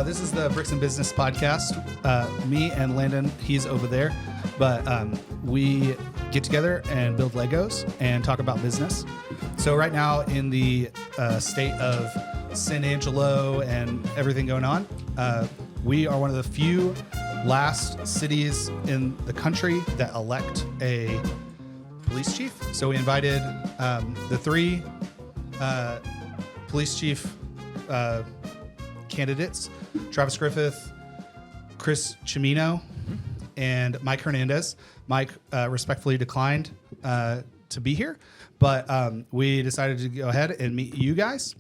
This is the Bricks and Business podcast. Me and Landon, he's over there, but we get together and build Legos and talk about business. So right now in the state of San Angelo and everything going on, we are one of the few last cities in the country that elect a police chief. So we invited the three police chief candidates, Travis Griffith, Chris Chimino, and Mike Hernandez. Mike respectfully declined to be here, but we decided to go ahead and meet you guys.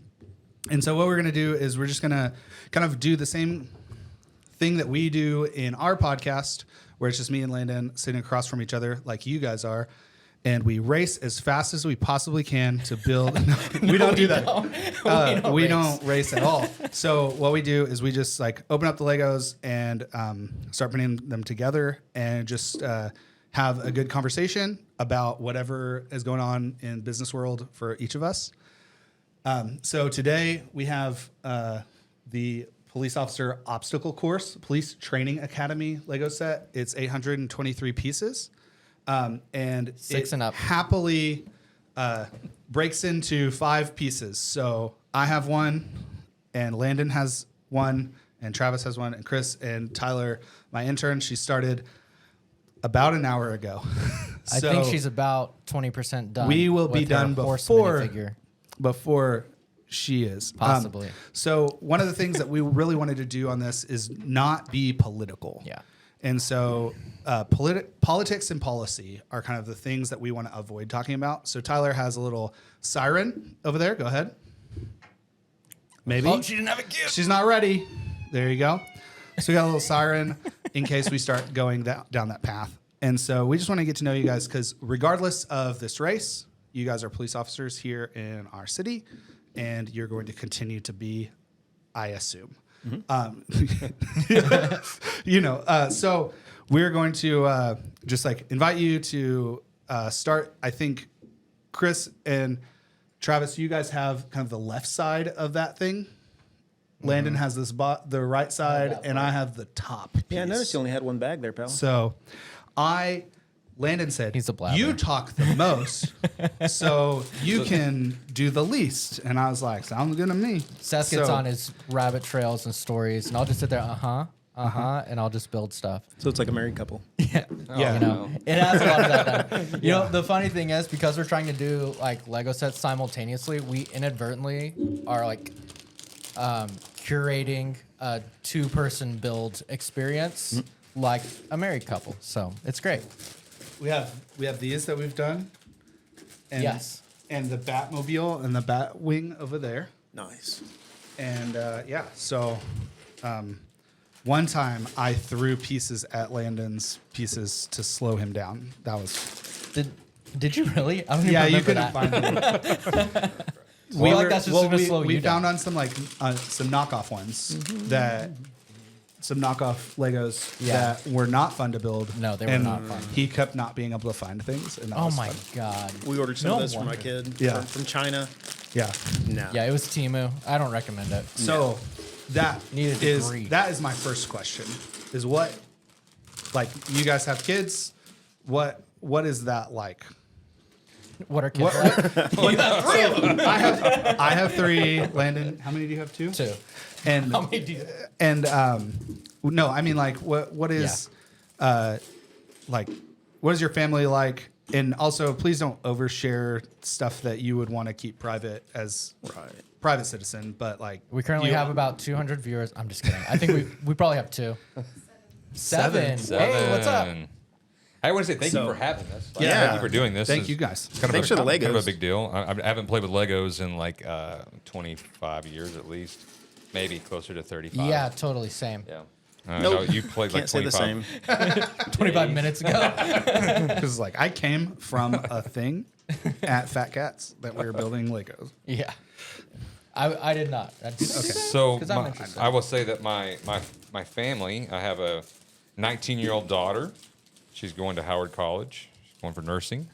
And so what we're going to do is we're just going to kind of do the same thing that we do in our podcast, where it's just me and Landon sitting across from each other like you guys are. And we race as fast as we possibly can to build. We don't do that. We don't race at all. So what we do is we just like open up the Legos and start putting them together and just have a good conversation about whatever is going on in business world for each of us. So today we have the Police Officer Obstacle Course Police Training Academy Lego set. It's 823 pieces. And Six and up. Happily breaks into 5 pieces. So I have one, and Landon has one, and Travis has one, and Chris and Tyler, my intern, she started about an hour ago. I think she's about 20% done. We will be done before she is. Possibly. So one of the things that we really wanted to do on this is not be political. Yeah. And so politics and policy are kind of the things that we want to avoid talking about. So Tyler has a little siren over there. Go ahead. Maybe. Oh, she didn't have a gift. She's not ready. There you go. So we got a little siren in case we start going down that path. And so we just want to get to know you guys because regardless of this race, you guys are police officers here in our city, and you're going to continue to be, I assume. So we're going to just like invite you to start. I think Chris and Travis, you guys have kind of the left side of that thing. Landon has the right side, and I have the top piece. Yeah, I noticed you only had one bag there, pal. So Landon said, he's a blabber. You talk the most, so you can do the least. And I was like, sounds good to me. Seth gets on his rabbit trails and stories, and I'll just sit there, and I'll just build stuff. So it's like a married couple. Yeah. Yeah. No. It has a lot of that. You know, the funny thing is, because we're trying to do like Lego sets simultaneously, we inadvertently are like curating a 2-person build experience like a married couple. So it's great. We have these that we've done. And, Yes. And the Batmobile and the Batwing over there. Nice. And so one time I threw pieces at Landon's pieces to slow him down. That was... Did you really? I don't even remember you couldn't that. find them. We like that's just going to slow you We down. found on some some knockoff ones some knockoff Legos that were not fun to build. No, they were not fun. He kept not being able to find things. And that Oh was my fun. God. We ordered some of those for my wonder. kid Yeah. from China. Yeah. No. Yeah, it was Temu. I don't recommend it. So that Need a degree. is my first question. Is what, like, you guys have kids? What is that like? What are kids like? You have 3 of them. I have 3. Landon, how many do you have? 2. 2. And How many do you? and no, I mean like what is like what is your family like? And also, please don't overshare stuff that you would want to keep private as private citizen. But like We currently have about 200 viewers. I'm just kidding. I think we probably have 2. 7. Hey, what's up? I want to say thank you for having us. Yeah. Thank you for doing this. Thank you guys. Kind of Thanks for the Kind of a Legos. big deal. I haven't played with Legos in like 25 years at least, maybe closer to 35. Yeah, totally same. Yeah. Nope. No, you played like Can't say the 25. same. 25 minutes ago. Because like I came from a thing at Fat Cats that we were building Legos. Yeah. I did not. So 'Cause I'm interested. I will say that my family, I have a 19-year-old daughter. She's going to Howard College. She's going for nursing.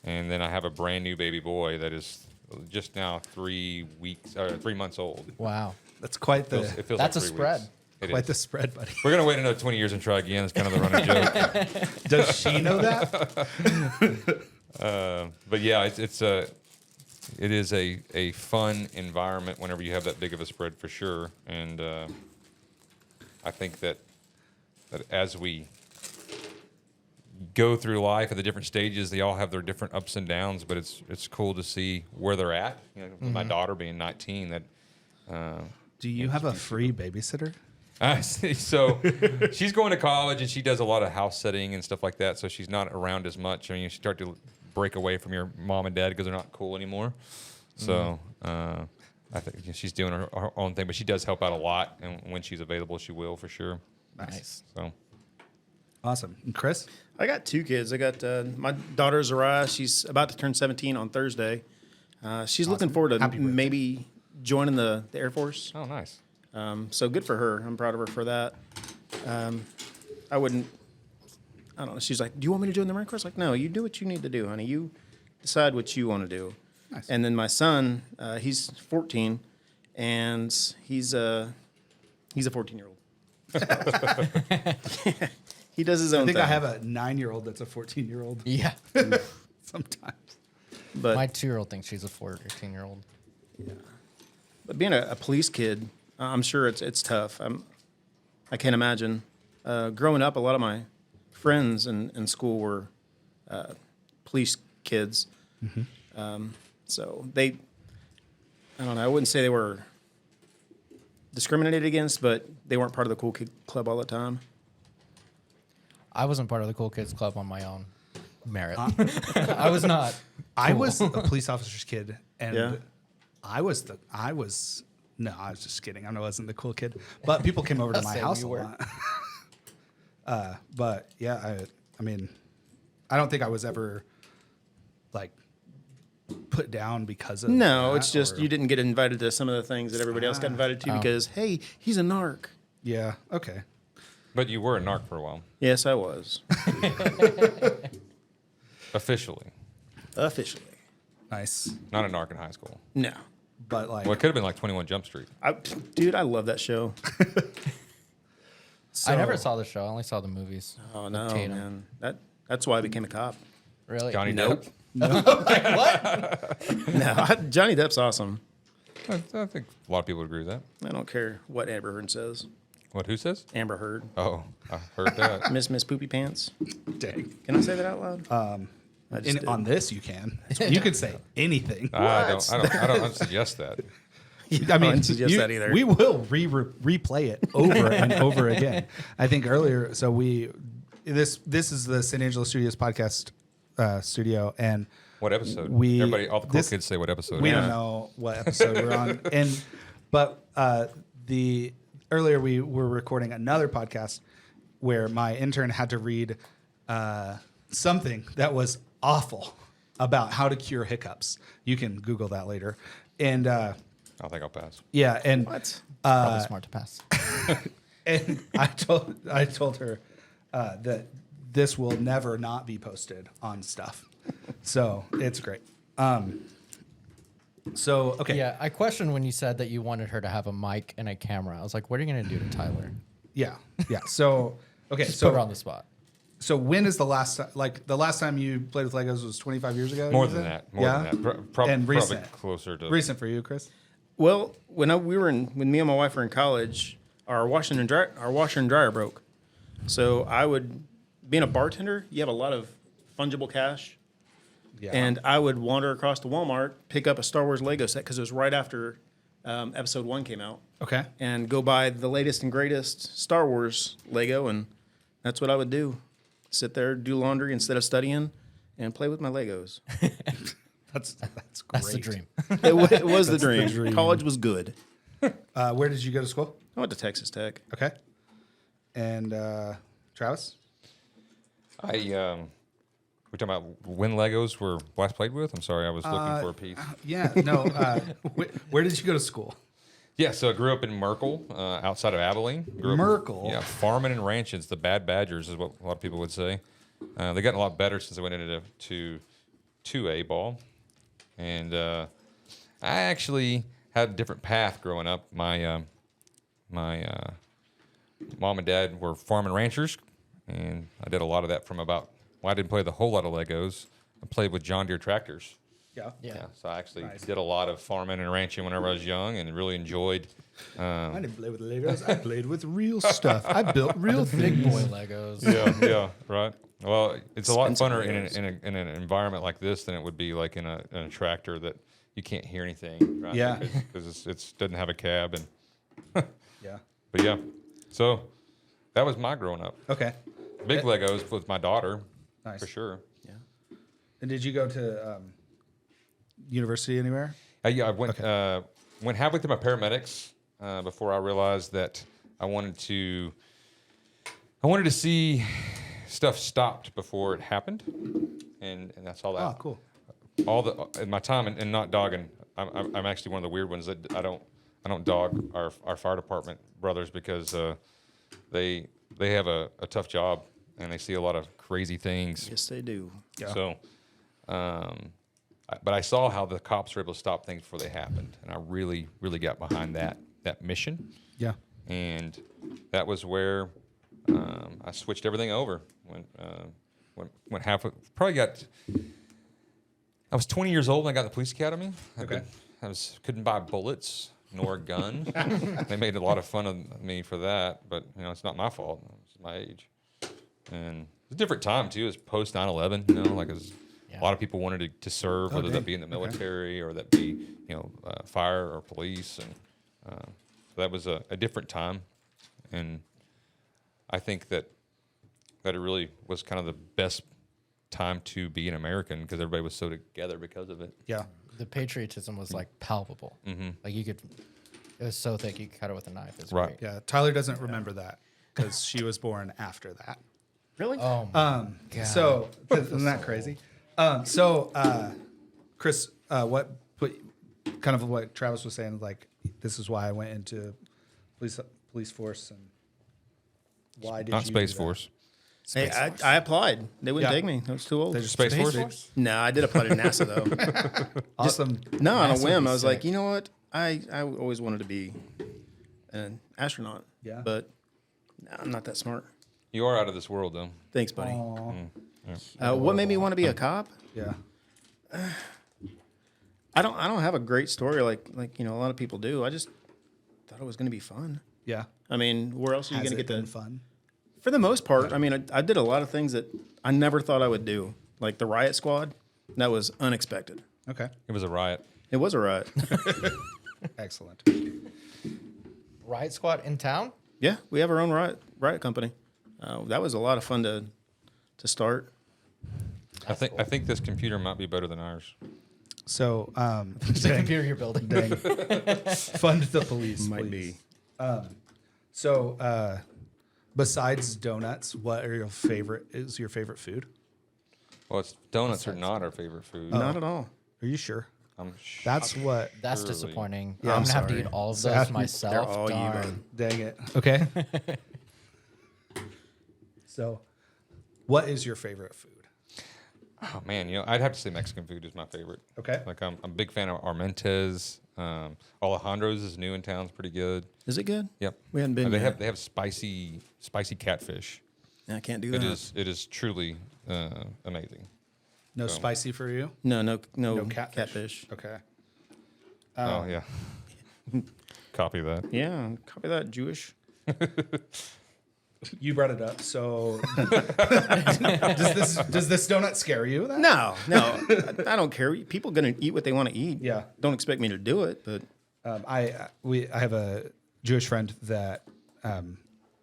And then I have a brand new baby boy that is just now 3 months old. Wow. That's quite the. It feels That's like a 3 spread. weeks. It Quite is. the spread, buddy. We're gonna wait another 20 years and try again. It's kind of the running joke. Does she know that? But yeah, it is a fun environment whenever you have that big of a spread for sure. And I think that as we go through life at the different stages, they all have their different ups and downs. But it's cool to see where they're at. You know, with my daughter being 19, that. Do you have a free babysitter? I see. So she's going to college and she does a lot of house sitting and stuff like that. So she's not around as much. I mean, you start to break away from your mom and dad because they're not cool anymore. So I think she's doing her own thing, but she does help out a lot. And when she's available, she will for sure. Nice. So Awesome. And Chris? I got 2 kids. I got my daughter Zariah. She's about to turn 17 on Thursday. She's looking forward to Happy birthday. maybe joining the Air Force. oh, nice. So good for her. I'm proud of her for that. I don't know. She's like, do you want me to join the Marine Corps? I was like, no, you do what you need to do, honey. You decide what you want to do. Nice. And then my son, he's 14, and he's a 14-year-old. He does his own I think thing. I have a 9-year-old that's a 14-year-old Yeah. sometimes. but My 2-year-old thinks she's a 14-year-old. But being a police kid, I'm sure it's tough. I can't imagine. Growing up, a lot of my friends in school were police kids. So I don't know, I wouldn't say they were discriminated against, but they weren't part of the cool kid club all the time. I wasn't part of the cool kids club on my own merit. I was not. I was a police officer's kid, and Yeah. I was just kidding. I wasn't the cool kid, but people came over to my Say house a you were. lot. But yeah, I mean, I don't think I was ever like put down because of No, that, it's just or- you didn't get invited to some of the things that everybody else got invited to because, hey, he's a narc. Yeah. Okay. But you were a narc for a while, Yes, I was. officially. Officially. Nice. Not a narc in high school. No. But like, Well, it could have been like 21 Jump Street. Dude, I love that show. I never saw the show. I only saw the movies. Oh, no, Tatum. man. That's why I became a cop. Really? Johnny Nope. Depp. What? Johnny Depp's awesome. I think a lot of people would agree with that. I don't care what Amber Heard says. What? Who says? Amber Heard. Oh, I heard that. Miss Poopy Pants. dang. Can I say that out loud? I just did. On this, you can. You can say anything. I don't suggest that. I mean, wouldn't suggest that either. We will replay it over and over again. I think earlier, so this is the San Angelo Studios podcast studio, and What episode? all the cool kids say what episode. we Yeah. don't know what episode we're on, but earlier we were recording another podcast where my intern had to read something that was awful about how to cure hiccups. You can Google that later, and I think I'll pass. yeah, and What? Probably smart to pass. and I told her that this will never not be posted on stuff, so it's great. So okay, Yeah, I questioned when you said that you wanted her to have a mic and a camera. I was like, what are you going to do to Tyler? yeah. So okay, Just so put her on the spot. So when is the last time? Like the last time you played with Legos was 25 years ago. More you than said? that. More than that. And Probably recent. closer to. Recent for you, Chris. Well, when me and my wife were in college, our washer and dryer broke. So being a bartender, you have a lot of fungible cash. Yeah. And I would wander across to Walmart, pick up a Star Wars Lego set because it was right after Episode 1 came out, okay. and go buy the latest and greatest Star Wars Lego, and that's what I would do. Sit there, do laundry instead of studying, and play with my Legos. That's great. That's the dream. It was the dream. College was good. Where did you go to school? I went to Texas Tech. Okay. And Travis. We're talking about when Legos were last played with. I'm sorry, I was looking for a piece. Yeah. No. Where did you go to school? Yeah, so I grew up in Merkel, outside of Abilene. Merkel? Yeah, farming and ranching. It's the Bad Badgers is what a lot of people would say. They've gotten a lot better since they went into to A ball. And I actually had a different path growing up. My mom and dad were farm and ranchers, and I did a lot of that from about. Well, I didn't play with a whole lot of Legos. I played with John Deere tractors. Yeah. Yeah. So I actually Nice. did a lot of farming and ranching whenever I was young, and really enjoyed. I didn't play with Legos. I played with real stuff. I built real Big things. boy Legos. Yeah, right. Well, it's a lot Expensive funner Legos. in an environment like this than it would be like in a tractor that you can't hear anything. Right? Yeah. because it doesn't have a cab and. Yeah. But yeah, so that was my growing up. Okay. Big Legos with my daughter, Nice. for sure. And did you go to university anywhere? Yeah, I went halfway through my paramedics before I realized that I wanted to see stuff stopped before it happened, and that's all that. Oh, cool. All the in my time and not dogging. I'm actually one of the weird ones that I don't dog our fire department brothers because they have a tough job and they see a lot of crazy things. Yes, they do. Yeah. So, but I saw how the cops were able to stop things before they happened, and I really got behind that mission, Yeah. and that was where I switched everything over. Went halfway. Probably got. I was 20 years old when I got in the police academy. Okay. Couldn't buy bullets nor a gun. They made a lot of fun of me for that, but it's not my fault. It's my age, and it's a different time too. It's post 9/11. Like it was, Yeah. a lot of people wanted to serve, whether dang. that be in the military or that be fire or police, and so that was a different time, and I think that it really was kind of the best time to be an American because everybody was so together because of it. Yeah. The patriotism was like palpable. Mm-hmm. Like it was so thick you could cut it with a knife. It's Right. great. Yeah. Tyler doesn't remember that because she was born after that. Really? Oh my God. So isn't that crazy? Chris, what Travis was saying, like this is why I went into police force, and why did Not you Space do that? Force. Hey, I applied. They wouldn't Yeah. take me. I was too old. They just Space Force? No, I did apply to NASA though. Awesome. No, on a NASA would whim. be I was like, sick. you know what? I always wanted to be an astronaut. Yeah. But no, I'm not that smart. You are out of this world, though. Thanks, buddy. Aw. What made me want to be a cop? Yeah. I don't have a great story like a lot of people do. I just thought it was going to be fun. Yeah. I mean, where else are you Has going to it get been the fun? For the most part, I mean, I did a lot of things that I never thought I would do, like the riot squad. That was unexpected. Okay. It was a riot. It was a riot. Excellent. Riot squad in town? Yeah, we have our own riot company. That was a lot of fun to start. I think this computer might be better than ours. So, It's a computer you're building. dang. Fund the police. Might please. be. So, besides donuts, what are your favorite? Is your favorite food? Well, donuts are not our favorite food. Not at all. Are you sure? I'm That's what. That's Surely. disappointing. Yeah, I'm I'm gonna have to sorry. eat all of Sad. those They're myself. all you, Darn. bud. Dang it. Okay. So, what is your favorite food? Oh man, I'd have to say Mexican food is my favorite. Okay. Like I'm a big fan of Armentes. Alejandro's is new in town. It's pretty good. Is it good? Yep. We hadn't been They yet. have spicy catfish. I can't do It that. is truly amazing. No spicy for you? No No catfish. catfish. Okay. Oh yeah. Copy that. Yeah, copy that, Jewish. You brought it up. So, does this donut scare you? Then? No, I don't care. People gonna eat what they want to eat. Yeah. Don't expect me to do it, but I have a Jewish friend that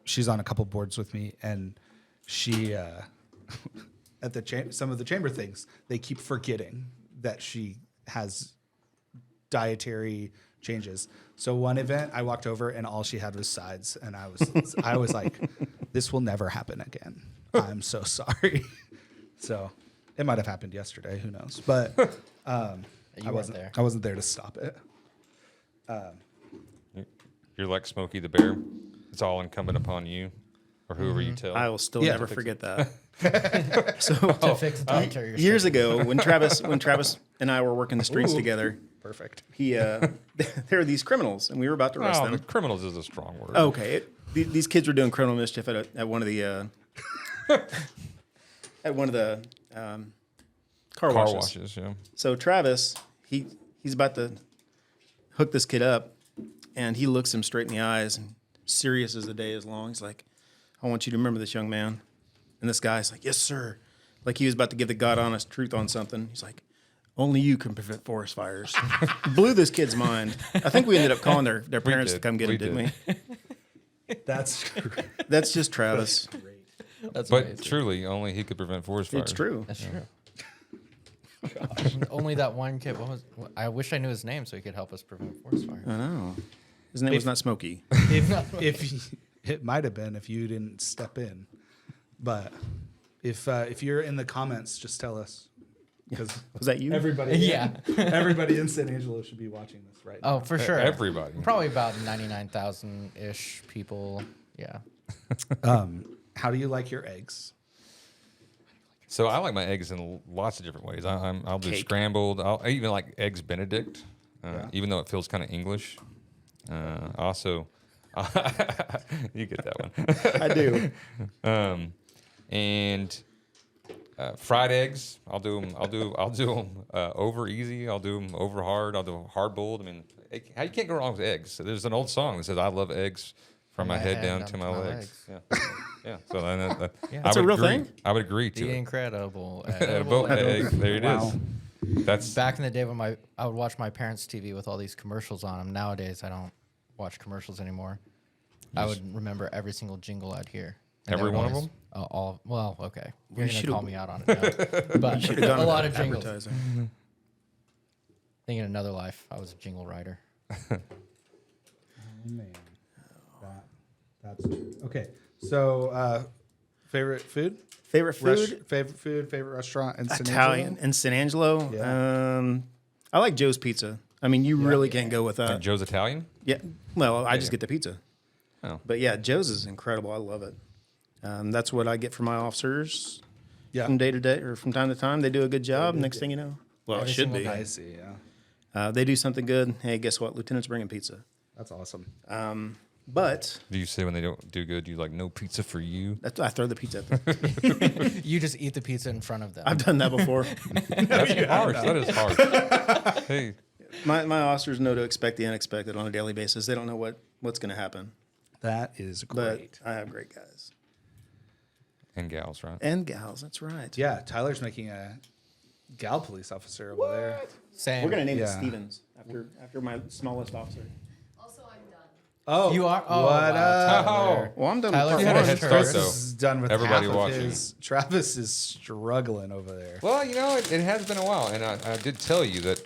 she's on a couple boards with me, and she at some of the chamber things, they keep forgetting that she has dietary changes. So one event, I walked over and all she had was sides, and I was like, this will never happen again. I'm so sorry. So it might have happened yesterday. Who knows? But You weren't there. I wasn't there to stop it. You're like Smokey the Bear. It's all incumbent upon you, or whoever you tell. I will still Yeah. never forget that. So To fix dietary years restrictions. ago, when Travis and I were working the streets Ooh. together, Perfect. there were these criminals, and we were about to arrest Oh, the them. criminals is a strong word. Okay, these kids were doing criminal mischief at one of the car washes. Yeah. So Travis, he's about to hook this kid up, and he looks him straight in the eyes, and serious as the day is long. He's like, "I want you to remember this, young man." And this guy's like, "Yes, sir." Like he was about to give the God honest truth on something. He's like, "Only you can prevent forest fires." Blew this kid's mind. I think we ended up calling their parents to come get him, didn't we? That's just Travis. That's But amazing. truly, only he could prevent forest fires. It's true. That's true. Only that one kid. I wish I knew his name so he could help us prevent forest fires. I know. His name was not Smokey. If it might have been if you didn't step in, but if you're in the comments, just tell us because Was that you? everybody, Yeah. everybody in San Angelo should be watching this right now. Oh, for sure. Everybody. Probably about 99,000 ish people. Yeah. How do you like your eggs? So I like my eggs in lots of different ways. I'll do Cake. scrambled. I even like eggs Benedict, Yeah. even though it feels kind of English. Also, you get that one. I do. And fried eggs, I'll do them over easy. I'll do them over hard. I'll do them hard boiled. I mean, you can't go wrong with eggs. So there's an old song that says, "I love eggs from my head down to my legs." Yeah, yeah. So That's a real thing? I would agree to The it. incredible. Edible egg. There it is. Wow. That's Back in the day when I would watch my parents' TV with all these commercials on them. Nowadays, I don't watch commercials anymore. I would remember every single jingle I'd hear. And they Every would one of always- them? Well, okay. You're going to should've- call me out on it now. But Should have gone a with lot of jingles. advertising. I think in another life, I was a jingle writer. Oh man, that's okay. So, favorite food? Favorite food? Favorite restaurant in San Italian Angelo? in San Angelo. Yeah. I like Joe's Pizza. I mean, you really can't go with that. Joe's Italian. Yeah. Well, I just get the pizza. Oh. But yeah, Joe's is incredible. I love it. That's what I get from my officers Yeah, from day to day or from time to time. They do a good job. Next thing you know, well, it Every should single be. day. I see. Yeah, They do something good. Hey, guess what? Lieutenant's bringing pizza. that's awesome. But Do you say when they don't do good, you like no pizza for you? I throw the pizza at them. You just eat the pizza in front of them. I've done that before. That's harsh. That is harsh. Hey, my officers know to expect the unexpected on a daily basis. They don't know what's going to happen. That is But great. I have great guys and gals, right? and gals. That's right. Yeah, Tyler's making a gal police officer over there. Same. We're gonna name it Yeah. Stevens after my smallest officer. Also, I'm done. Oh, You are? Oh, what wow, up? Tyler. Well, I'm done Tyler, with you part had a one. head start, Travis though. is done with Everybody half watching. of his. Travis is struggling over there. Well, you know, it has been a while, and I did tell you that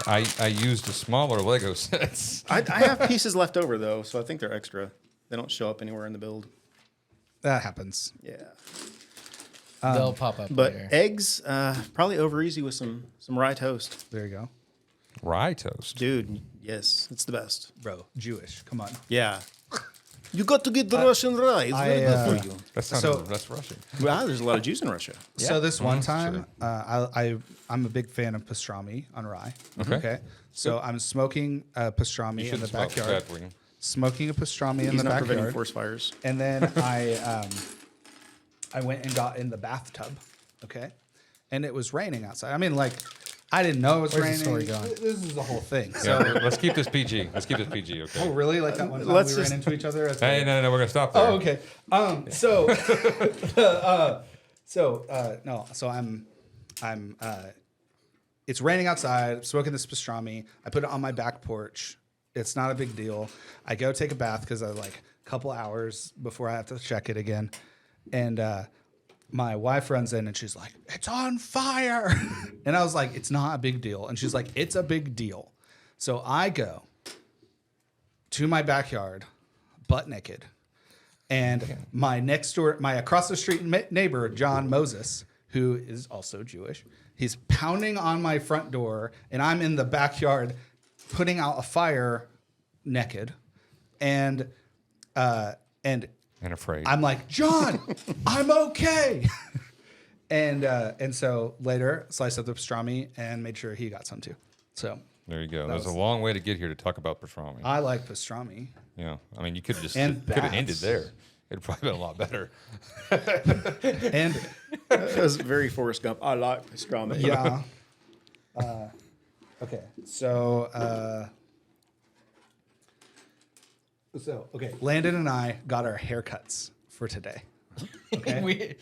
I used the smaller Lego sets. I have pieces left over though, so I think they're extra. They don't show up anywhere in the build. That happens. Yeah. They'll pop up But later. eggs, probably over easy with some rye toast. There you go, Rye toast. Dude, yes, it's the best. bro. Jewish. Come on. Yeah. You got to get the Russian rye. It's very good for you. That's Russian. Wow, there's a lot of Jews in Russia. So this one that's time, I'm a big fan of pastrami on rye. Okay. So I'm smoking pastrami in Shouldn't the smoke. It's backyard. bad for you. Smoking a pastrami in He's the not preventing backyard. forest fires. And then I went and got in the bathtub, okay? And it was raining outside. I mean, like, I didn't know it was Where's raining. the story going? This is the whole thing. Yeah, So, let's keep this PG. Let's keep this PG, okay? oh, really? Like that one time Let's we just- ran into each other? That's Hey, weird. no, we're gonna stop there. Oh, okay. So I'm it's raining outside. I'm smoking this pastrami. I put it on my back porch. It's not a big deal. I go take a bath because I like a couple hours before I have to check it again. And my wife runs in and she's like, "It's on fire." And I was like, "It's not a big deal." And she's like, "It's a big deal." So I go to my backyard, butt naked. And my across the street neighbor, John Moses, who is also Jewish, he's pounding on my front door, and I'm in the backyard putting out a fire naked. And afraid. I'm like, "John, I'm okay." And so later, sliced up the pastrami and made sure he got some too. So There you go. That There's a was- long way to get here to talk about pastrami. I like pastrami. Yeah, I mean, you could have just And could have ended bats. there. It'd probably been a lot better. And That was very Forrest Gump. I like pastrami. yeah. Okay. So okay. Landon and I got our haircuts for today. Okay.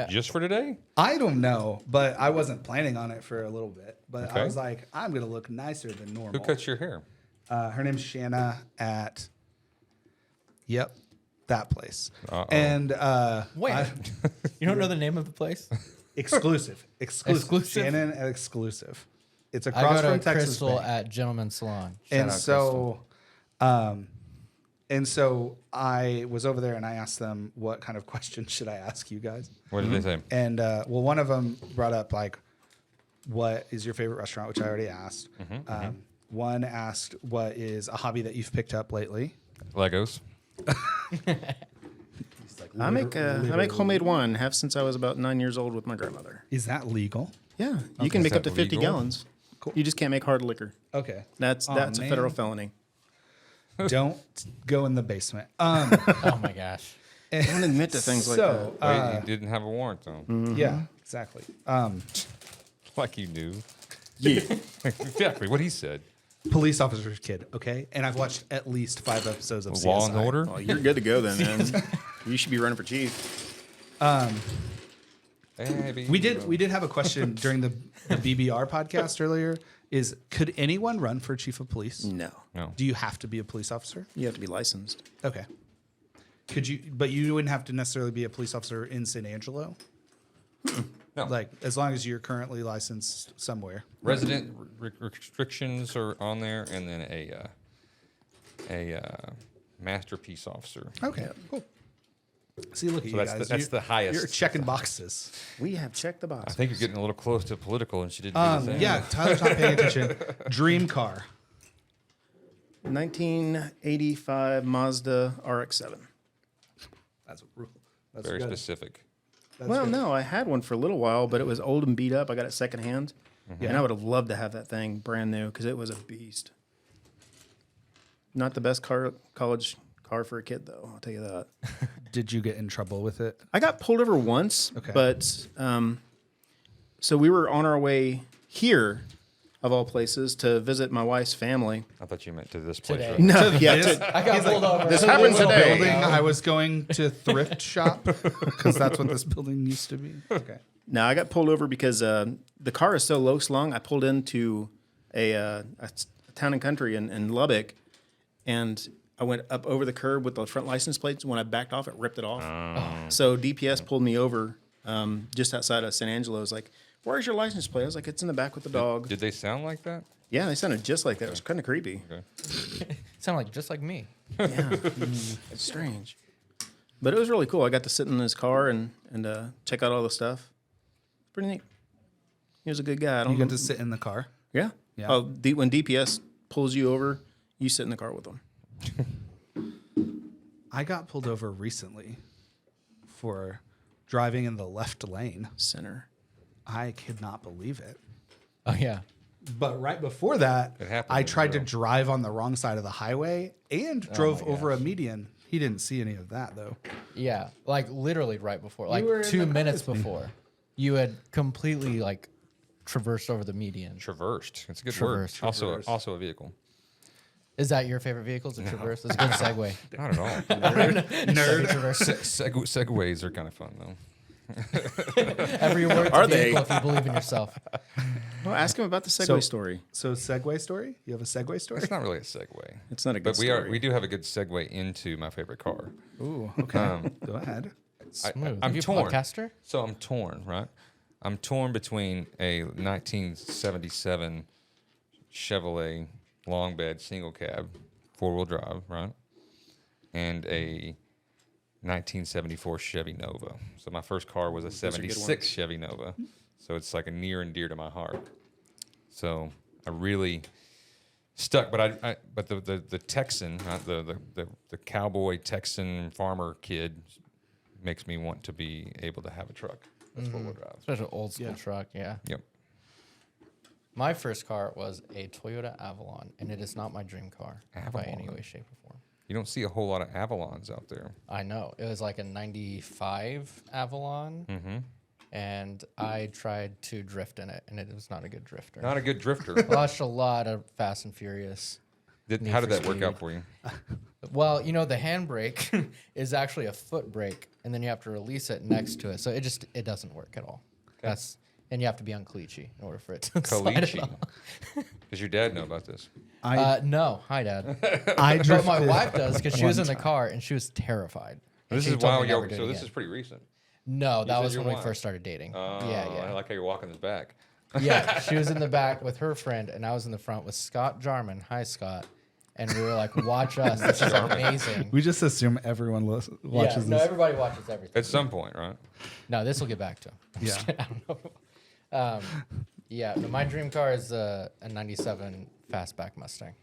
Just for today? I don't know, but I wasn't planning on it for a little bit. But Okay. I was like, I'm gonna look nicer than normal. Who cuts your hair? Her name's Shanna at. Yep, that place. Uh-oh. And Wait, you don't know the name of the place? exclusive. Exclusive? Shannon at exclusive. It's I across go from to Texas Crystal Bank. at Gentleman's Salon. And Shout out so, and so I was over there and I asked them what kind of questions should I ask you guys. What did they say? And well, one of them brought up like, what is your favorite restaurant, which I already asked. One asked, what is a hobby that you've picked up lately? Legos. I make homemade wine. Have since I was about 9 years old with my grandmother. Is that legal? Yeah, you can Is make up that to 50 legal? gallons. Cool. You just can't make hard liquor. Okay. That's Oh, a man. federal felony. Don't go in the basement. Oh my gosh. Don't admit to things like So, that. Wait, you didn't have a warrant though. yeah, exactly. Like you knew. Yeah. Exactly what he said. Police officer's kid, okay? And I've watched at least 5 episodes of CSI. Law and Order. Well, you're good to go then, man. You should be running for chief. Hey, We did have a question during the BBR podcast earlier. Is could anyone run for chief of police? No, No. Do you have to be a police officer? you have to be licensed. Okay. Could you? But you wouldn't have to necessarily be a police officer in San Angelo. No. Like as long as you're currently licensed somewhere. Resident restrictions are on there, and then a masterpiece officer. Okay. Cool. See, look at So you that's guys. that's the highest. You're checking boxes. We have checked the I box. think you're getting a little close to political, and she didn't. do the thing. Yeah, Tyler's not paying attention. Dream car. 1985 Mazda RX-7. That's Very good. specific. That's Well, good. no, I had one for a little while, but it was old and beat up. I got it secondhand, Yeah. and I would have loved to have that thing brand new because it was a beast. Not the best college car for a kid, though. I'll tell you that. Did you get in trouble with it? I got pulled over once, Okay. but so we were on our way here, of all places, to visit my wife's family. I thought you meant to this place. Today. right? No, yeah, I got pulled over. this a happened little today. bit Building. ago. I was going to thrift shop because that's what this building used to be. Okay. No, I got pulled over because the car is so low slung. I pulled into a town and country in Lubbock, and I went up over the curb with the front license plates. When I backed off, it ripped it off. So DPS pulled me over just outside of San Angelo. It was like, "Where's your license plate?" I was like, "It's in the back with the dog." Did they sound like that? Yeah, they sounded just like that. It was kind of creepy. Okay. Sound like just like me. Yeah, it's strange. But it was really cool. I got to sit in his car and check out all the stuff. Pretty neat. He was a good guy. I don't You know. get to sit in the car. Yeah. Yeah. Oh, when DPS pulls you over, you sit in the car with them. I got pulled over recently for driving in the left lane. Center. I could not believe it. Oh yeah. But right before that, It happened I in tried to real. drive on the wrong side of the highway and drove over a median. He didn't see any of that though. Yeah. Like literally right before. Like were in the 2 car minutes with me. before. You had completely like traversed over the median. Traversed. It's a good Traversed. word. Also a vehicle. Is that your favorite vehicle? To traverse? That's a good segue. Not at all. Nerd. Traverse. Segways are kind of fun though. Every word's Are a they? vehicle if you believe in yourself. Well, ask him about the Segway So- story. So Segway story? You have a Segway story? It's not really a segue. It's not a good But story. we do have a good segue into my favorite car. Ooh, okay. Go ahead. Smooth. I'm Are you a torn. podcaster? So I'm torn, right? I'm torn between a 1977 Chevrolet long bed single cab, 4-wheel drive, right? And a 1974 Chevy Nova. So my first car was a are good 76 ones. Chevy Nova. So it's like a near and dear to my heart. So I really stuck, but but the Texan, not the cowboy Texan farmer kid, makes me want to be able to have a truck that's 4-wheel drive. Especially old school truck. Yeah. Yep. My first car was a Toyota Avalon, and it is not my dream car by any Avalon. way, shape, or form. You don't see a whole lot of Avalons out there. I know. It was like a 95 Avalon, and I tried to drift in it, and it was not a good drifter. Not a good drifter. Watched a lot of Fast and Furious. Need How did for that work Speed. out for you? Well, you know, the handbrake is actually a foot brake, and then you have to release it next to it. So it doesn't work at all. And you have to be on Caliche in order for it to slide it Caliche. off. Does your dad know about this? No, hi, Dad. I But drifted my wife does because she was in the one car and she was terrified. And This she is told me while never you're. do it So this again. is pretty recent. No, that said was your when we wife. first started dating. Oh, Yeah. I like how you're walking this back. Yeah, she was in the back with her friend, and I was in the front with Scott Jarman. Hi, Scott. And we were like, watch us. This is amazing. We just assume everyone watches No, this. everybody watches everything. At some point, right? No, this will get back to. Yeah. I don't know. No, my dream car is a 97 fastback Mustang.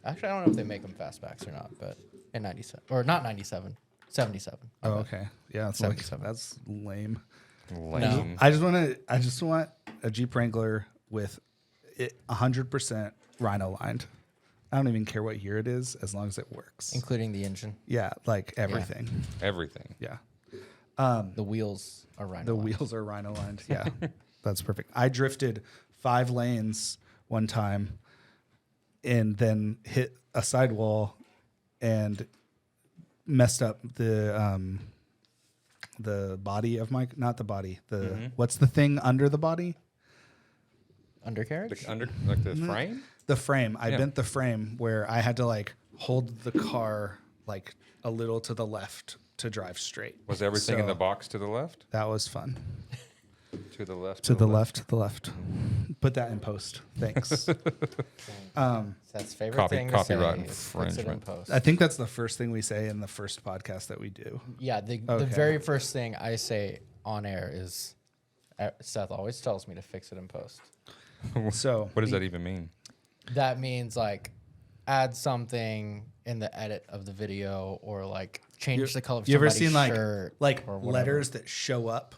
Actually, I don't know if they make them fastbacks or not, but in 97. Or not 97, 77. Oh, okay. Yeah, it's like 77. that's lame. Lame. I just want a Jeep Wrangler with it 100% rhino lined. I don't even care what year it is, as long as it works. Including the engine. Yeah, like everything. Everything. Yeah. The wheels are right. The wheels are rhino lined. Yeah, that's perfect. I drifted 5 lanes one time and then hit a sidewall and messed up the body of my, not the body, what's the thing under the body? Undercarriage? Like the frame? The frame. I Yeah. bent the frame where I had to like hold the car like a little to the left to drive straight. Was everything in So the box to the left? That was fun. To the left? To the left, to the left. Put that in post. Thanks. That's favorite thing to Copyright say. Is fix it in infringement. post. I think that's the first thing we say in the first podcast that we do. Yeah, the Okay. very first thing I say on air is, Seth always tells me to fix it in post. So What does that even mean? That means like add something in the edit of the video or like change the color of you ever somebody's seen shirt like or whatever. letters that show up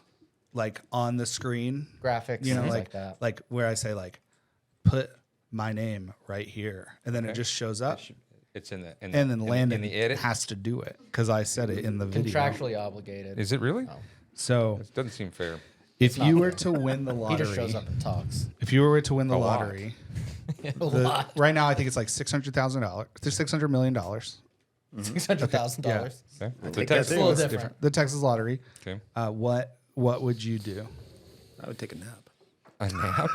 like on the screen? graphics, You know, things like that. like where I say like put my name right here, and then it just shows up, It's in the and then Landon in the edit. has to do it because I said it in the video. Contractually obligated. Is it really? Oh. So It doesn't seem fair. if you were to win the He lottery, just shows up and talks. if you were to win the A lot. lottery, A the- lot. right now I think it's like $600,000, $600 million. $600,000. Okay. The take text that A little was different. The Texas lottery. Okay. What would you do? I would take a nap. A nap.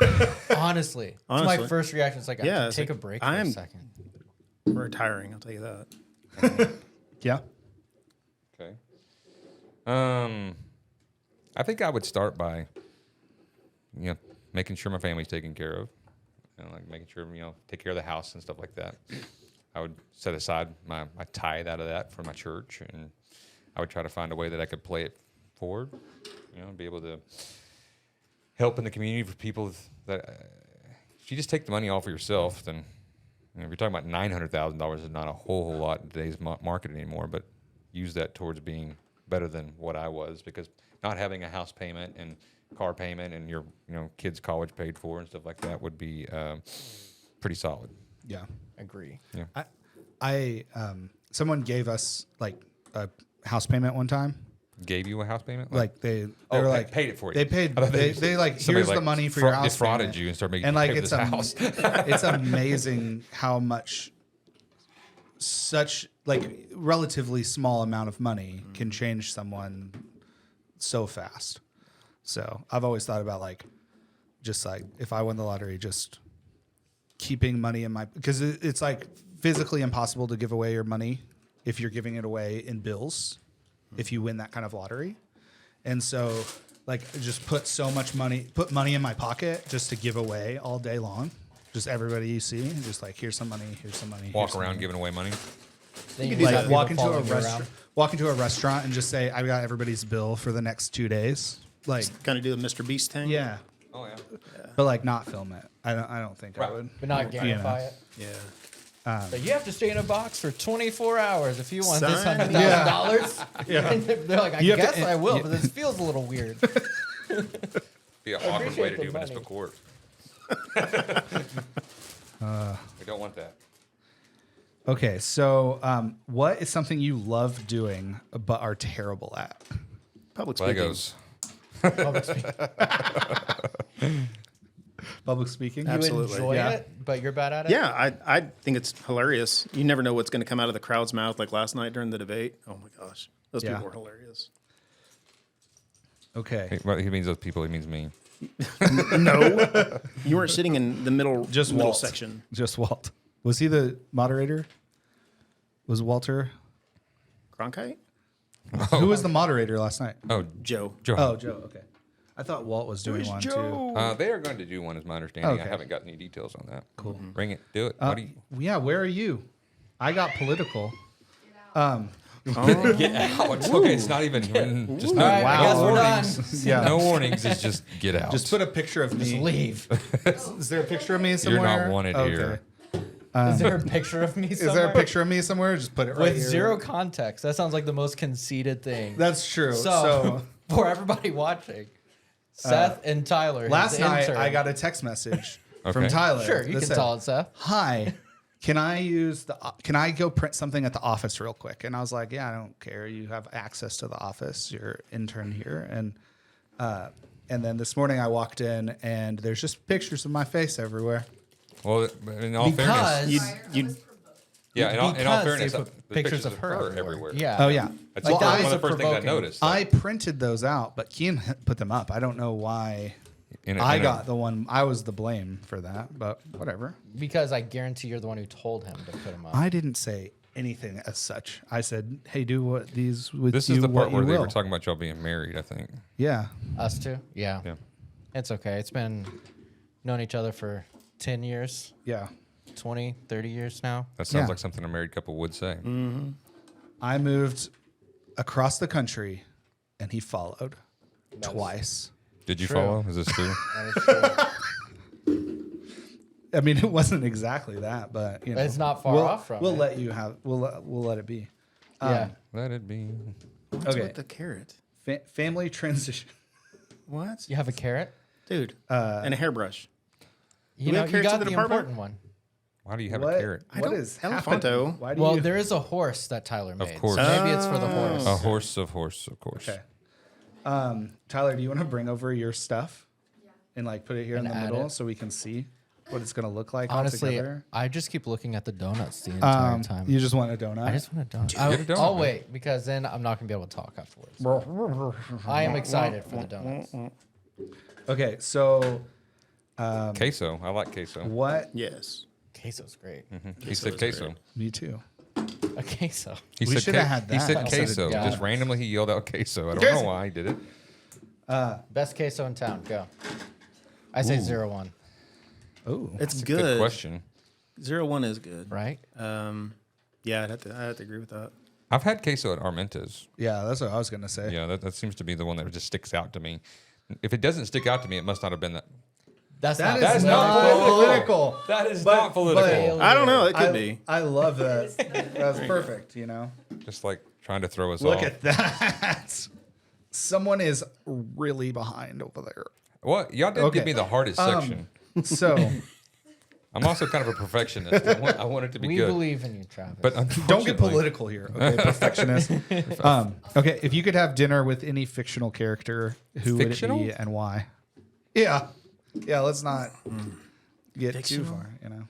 Honestly. It's my Honestly. first reaction. It's like, I Yeah, have it's to take like, a break for I a am- second. We're retiring, I'll tell you that. Yeah. Okay. I think I would start by, making sure my family's taken care of, like making sure take care of the house and stuff like that. I would set aside my tithe out of that for my church, and I would try to find a way that I could play it forward, be able to help in the community for people that. If you just take the money all for yourself, then if you're talking about $900,000 is not a whole lot in today's market anymore, but use that towards being better than what I was, because not having a house payment and car payment and your kids' college paid for and stuff like that would be pretty solid. Yeah. Agree. Yeah. I someone gave us like a house payment one time. Gave you a house payment? Like they Oh, were pa- like paid it for you. They paid. I thought They like somebody, here's the money for your house defrauded payment. you and started making And you like pay for it's this house. it's amazing how much such like relatively small amount of money can change someone so fast. So I've always thought about like just like if I won the lottery, just keeping money in my, because it's like physically impossible to give away your money if you're giving it away in bills if you win that kind of lottery. And so like just put money in my pocket just to give away all day long. Just everybody you see, just like here's some money, here's some money. Walk here's some around money. giving away money. Then you Like just have walk people into a following you restaurant, around. walk into a restaurant and just say, I got everybody's bill for the next 2 days. Like, Kind of do the Mr. Beast thing. yeah, Oh, yeah. but like not film it. I don't think I Right. would. But not gamify it. Yeah. So you have to stay in a box for 24 hours if you want this Sign me $100,000. Yeah. And they're like, I You have to- guess I will, yeah. but this feels a little weird. Be an awkward way to appreciate do the municipal money. court. We don't want that. Okay, so what is something you love doing but are terrible at? Public speaking. Legos. Public speaking. Public speaking? Absolutely. You enjoy Yeah. it, but you're bad at it? Yeah, I think it's hilarious. You never know what's going to come out of the crowd's mouth. Like last night during the debate. Oh my gosh, those Yeah. people were hilarious. Okay. Well, he means those people. He means me. No, you weren't sitting in the middle Walt. section. Just Walt. Was he the moderator? Was Walter? Cronkite, Who was the moderator last night? Oh, Joe. Joe. Oh, Joe. Okay. I thought Walt was doing Where's one Joe? They are going to do one, is my understanding. Okay. I haven't got any details on that. Cool. Bring it. Do it. too. What do you? Yeah, where are you? I got political. Get out. Okay, it's not even just no, All right, I guess we're done. Yeah. no warnings. It's just get out. Just put a picture of Just me. leave. Is there a picture of me You're somewhere? not wanted here. Is there a picture of me Is somewhere? there a picture of me somewhere? Just put it right With here. zero context? That sounds like the most conceited thing. That's true. So, for everybody watching, Seth and Tyler, Last his night intern. I got a text message from Okay. Tyler. Sure, you that can said, tell it, Seth. Hi, can I go print something at the office real quick? And I was like, yeah, I don't care. You have access to the office. You're intern here. And then this morning I walked in and there's just pictures of my face everywhere. Well, in all fairness, You yeah. In all Because fairness, they put there's pictures of her everywhere. Yeah. Oh yeah. That's Like, one that of was the first things I provoking. noticed. I printed those out, but Kean put them up. I don't know why. I got the one. I was the blame for that, but whatever. Because I guarantee you're the one who told him to put them up. I didn't say anything as such. I said, "Hey, do what these with This you is the what part where you they will." were talking about y'all being married. I think. Yeah. Us too? Yeah. Yeah. It's okay. It's been known each other for 10 years, Yeah. 20, 30 years now. That sounds Yeah. like something a married couple would say. I moved across the country, and he followed twice. Did you True. follow? Is this true? That is true. I mean, it wasn't exactly that, but you know, It's not far we'll, off from We'll it. let you have. We'll let it be. Yeah. Let it be. What's Okay. with the carrot? Family transition. What, You have a carrot? dude? And a hairbrush. You we know, have you carrots got in the the department? important one. Why do you have What? a carrot? What don't- is Elefanto. happening? Why do Well, you? there is a horse that Tyler made. course. So maybe it's for the horse. A horse, of course. Okay. Tyler, do you want to bring over your stuff and like put it here in And the add middle it. so we can see what it's gonna look like Honestly, altogether? I just keep looking at the donuts the entire time. You just want a donut? I just want a donut. Get a donut, I'll man. wait because then I'm not going to be able to talk afterwards. I am excited for the donuts. Okay, so Queso. I like queso. what? Yes. Queso's great. He said is queso. great. Me too. A queso. He We said shoulda que- had He that said instead of queso. donuts. Just randomly, he yelled out queso. I don't Queso. know why he did it. Best queso in town. Go. I say 0-1. Oh, It's Good good. question. 0-1 is good. Right? Yeah, I'd have to agree with that. I've had queso at Armente's. yeah, that's what I was gonna say. Yeah, that seems to be the one that just sticks out to me. If it doesn't stick out to me, it must not have been that. That's That not. is not not political. political. That is But- not political. I don't know. It could I, be. I love that. That's perfect. You know, Just like trying to throw us look off. at that. Someone is really behind over there. What? Y'all did Okay. give me the hardest section. So I'm also kind of a perfectionist. I want it to be We good. believe in you, Travis. But don't get unfortunately- political here, okay, perfectionist. Okay, if you could have dinner with any fictional character, who Fictional? would it be and why? Yeah, let's not get Fictional? too far. You know,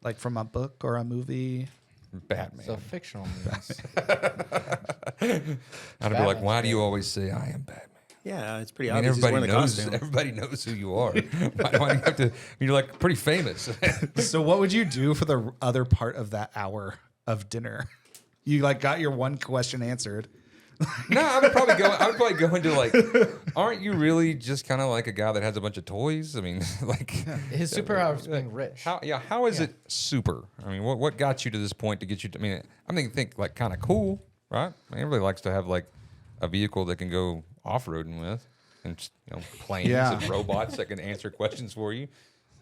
like from a book or a movie. Batman. so fictional means. I'd be like, Batman's why do you great. always say I am Batman? Yeah, it's pretty I mean, obvious. He's wearing the costume. everybody knows who you are. Why do you have to? You're like pretty famous. So, what would you do for the other part of that hour of dinner? You like got your one question answered. No, I would probably go into like, aren't you really just kind of like a guy that has a bunch of toys? I mean, like, His superpower is being rich. how is it super? I mean, what got you to this point to get you to? I mean, I'm think like kind of cool, right? I mean, everybody likes to have like a vehicle that can go off roading with, and just, planes Yeah. and robots that can answer questions for you.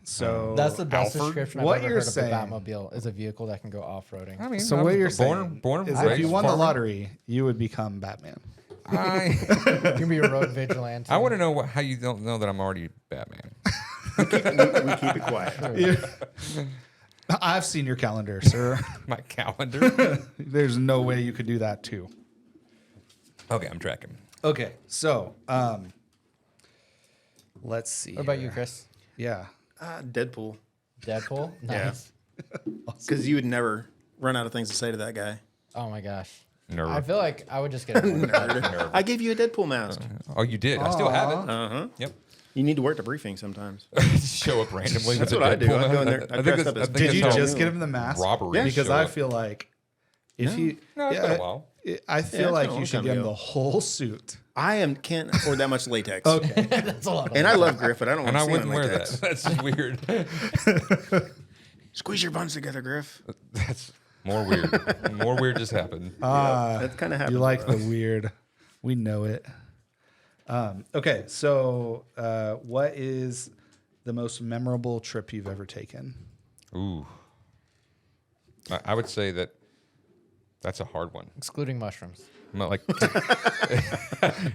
So That's the best Alfred? description I've What ever you're heard saying- of a Batmobile is a vehicle that can go off-roading. I mean, So I what was you're born saying and is, raised if you won the farmer. lottery, you would become Batman. You can be a road vigilante. I want to know how you don't know that I'm already Batman. We keep it quiet. I've seen your calendar, sir. My calendar. There's no way you could do that too. Okay, I'm tracking. Okay, so let's see. What about here. you, Chris? Yeah. Deadpool. Deadpool? Yeah. Nice. Because you would never run out of things to say to that guy. Oh my gosh. Nerd. I feel like I would just get annoyed with that. I gave you a Deadpool mask. Oh, you did. I still have it. Uh-huh. Yep. You need to work the briefing sometimes. Show up randomly. That's with what a I do. Deadpool I go in there, mask. I I dress think up that's- as- I think Did that's you how just get him the mask? robbery Because show I up. feel like if you, No, it's been a while. I it's feel been like a you long should time get him ago. the whole suit. Can't afford that much latex. Okay. That's a lot of And I love Griff, but I don't want And to I see him wouldn't in wear latex. that. That's weird. Squeeze your buns together, Griff. That's more weird. More weird just happened. That kind of happens. You like with the us. weird. We know it. Okay, so what is the most memorable trip you've ever taken? Ooh. I would say that's a hard one. excluding mushrooms. I'm not like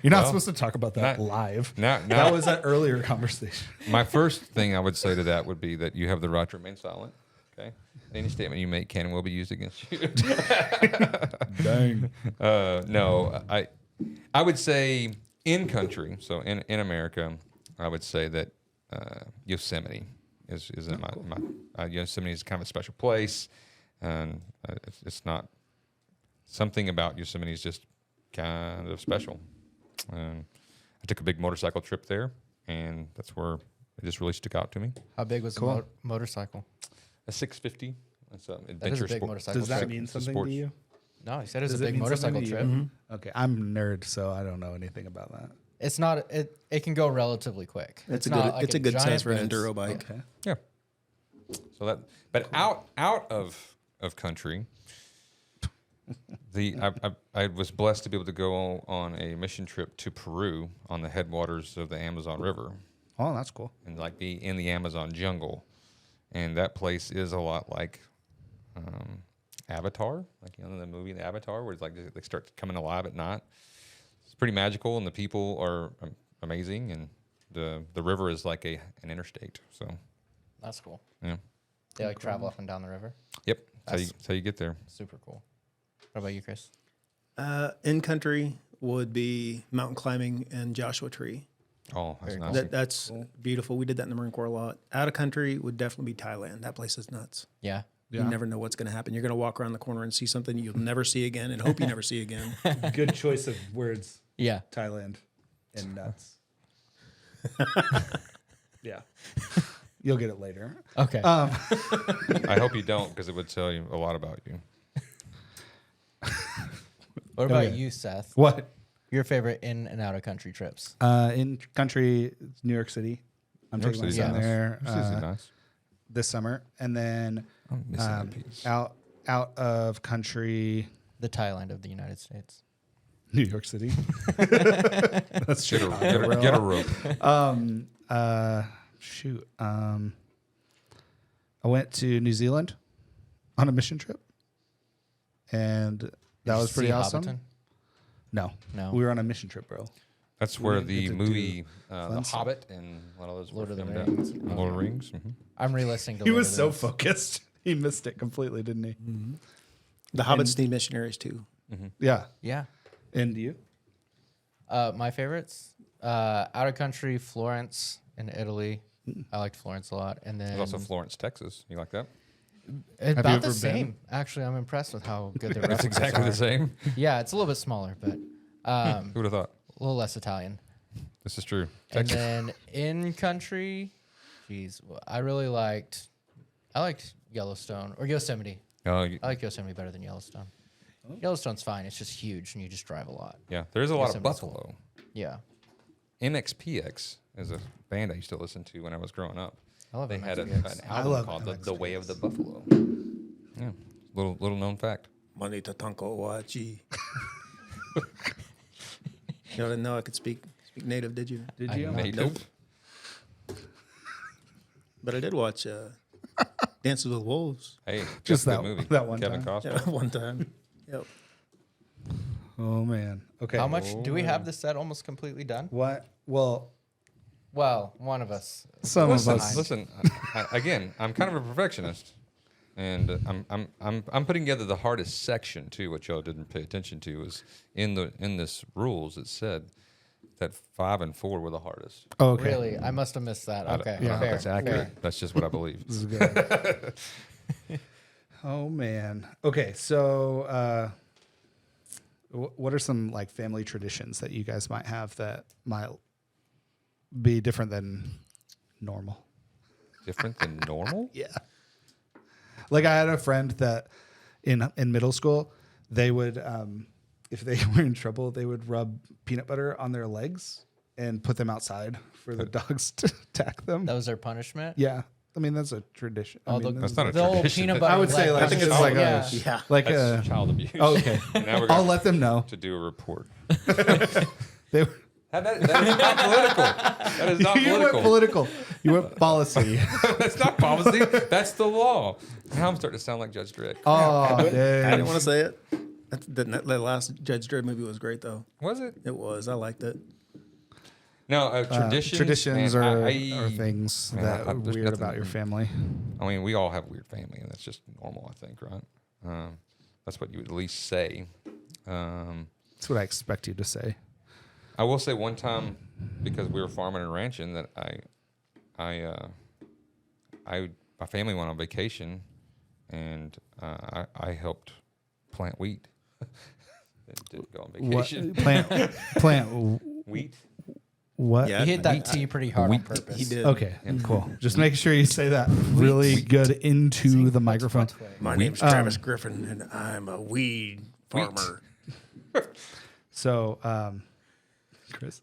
You're not Well, supposed to talk about that not- live. now. That was an earlier conversation. My first thing I would say to that would be that you have the right to remain silent. Okay. Any statement you make can and will be used against you. Dang. No, I would say in country, so in America, I would say that Yosemite is in my Yosemite is kind of a special place, and it's not something about Yosemite is just kind of special. I took a big motorcycle trip there, and that's where it just really stuck out to me. How big was Cool. the motorcycle? A 650. That's an That is adventure a big sport. motorcycle Does that trip. mean It's a something sports- to you? No, he said it was Does a it big mean motorcycle something to trip. you? Okay, I'm nerd, so I don't know anything about that. It's not. It can go relatively quick. It's a not good. like It's a good giant size for an race. enduro bike. Okay. Yeah. So that, but out of country, I was blessed to be able to go on a mission trip to Peru on the headwaters of the Amazon River Oh, that's cool. and like be in the Amazon jungle, and that place is a lot like Avatar, like the movie The Avatar, where it's like they start coming alive at night. It's pretty magical, and the people are amazing, and the river is like an interstate. So That's cool. yeah, They like travel up and down the river. yep, that's how you get there. Super cool. What about you, Chris? In country would be mountain climbing and Joshua Tree. Oh, that's Very nice. cool. That's beautiful. We did that in the Marine Corps a lot. Out of country would definitely be Thailand. That place is nuts. Yeah. Yeah. You never know what's going to happen. You're going to walk around the corner and see something you'll never see again and hope you never see again. Good choice of words. Yeah. Thailand and nuts. Yeah. You'll get it later. Okay. I hope you don't, because it would tell you a lot about you. what about okay. you, Seth? What? Your favorite in and out of country trips? In country, it's New York City. I'm New York taking my City's son nice. there New York City's nice. this summer, and then I'm missing a piece. out of country, The Thailand of the United States. New York City. That's Get true. a rope. Shoot. I went to New Zealand on a mission trip, and that Did was you pretty see awesome. Hobbiton? No, No. we were on a mission trip, bro. That's We where didn't get the to movie do The fun stuff. Hobbit and one of those Lord were of the filmed at. Rings. Lord of the Rings. Mhm. I'm re-listening to He Lord was of the so Rings. focused. He missed it completely, didn't he? The Hobbits need missionaries too. Yeah. Yeah. And you? My favorites? Out of country, Florence in Italy. I liked Florence a lot. And then There's also Florence, Texas. You like that? about ever the been? same. Actually, I'm impressed with how good the It's references exactly are. the same. Yeah, it's a little bit smaller, but Who would have thought? a little less Italian. This is true. And Texas. then in country, geez, I liked Yellowstone or Yosemite. Oh, I like Yosemite better than Yellowstone. Yellowstone's fine. It's just huge and you just drive a lot. yeah, there's a lot of Yosemite's cool. buffalo. Yeah. MXPX is a band I used to listen to when I was growing up. I love They had an MXPX. album love called the MXPX. Way of the Buffalo. Yeah, little known fact. Manita Tanko Wachi. You didn't know I could speak native, did you? Did I you? know. Native. But I did watch Dances with Wolves Hey, Just that's a that- good movie. that one Kevin time. Costner. yeah, one time. Yep. Oh man. Okay. How much do we have this set almost completely done? What? Well, Well, one of us. Some Listen, of us. listen. Again, I'm kind of a perfectionist, and I'm putting together the hardest section too. What y'all didn't pay attention to is in this rules it said that 5 and 4 were the hardest. Oh, okay. Really? I must have missed that. Okay. I don't know if Fair. that's accurate. Fair. That's just what I believe. This is good. Oh man. Okay, so what are some like family traditions that you guys might have that might be different than normal? Different than normal? Yeah. Like I had a friend that in middle school, they would if they were in trouble, they would rub peanut butter on their legs and put them outside for the dogs to attack them. That was their punishment? Yeah. I mean, that's a tradition. I Oh, mean, That's not a the old tradition. peanut butter. I would say, like, punishment. it's like yeah. Yeah. like That's a child abuse. Oh, okay. Now we're I'll going let them know. to do a report. They were, That is not political. That is not you went political. political. You went policy. That's not policy. That's the law. Now I'm starting to sound like Judge Dredd. Oh, I didn't dang. want to say it. That last Judge Dredd movie was great, though. Was it? It was. I liked it. No, traditions. Traditions man, are things man, that are there's weird nothing- about your family. I mean, we all have weird family, and that's just normal, I think, right? That's what you would at least say. That's what I expect you to say. I will say one time, because we were farming and ranching, that my family went on vacation, and I helped plant wheat. Didn't go on What vacation. plant Wheat. what? Yeah. He hit that T pretty hard on purpose. He did. Okay, cool. Just making sure you say that really good into the microphone. My name's Travis Griffin, and I'm a weed farmer. So, Chris,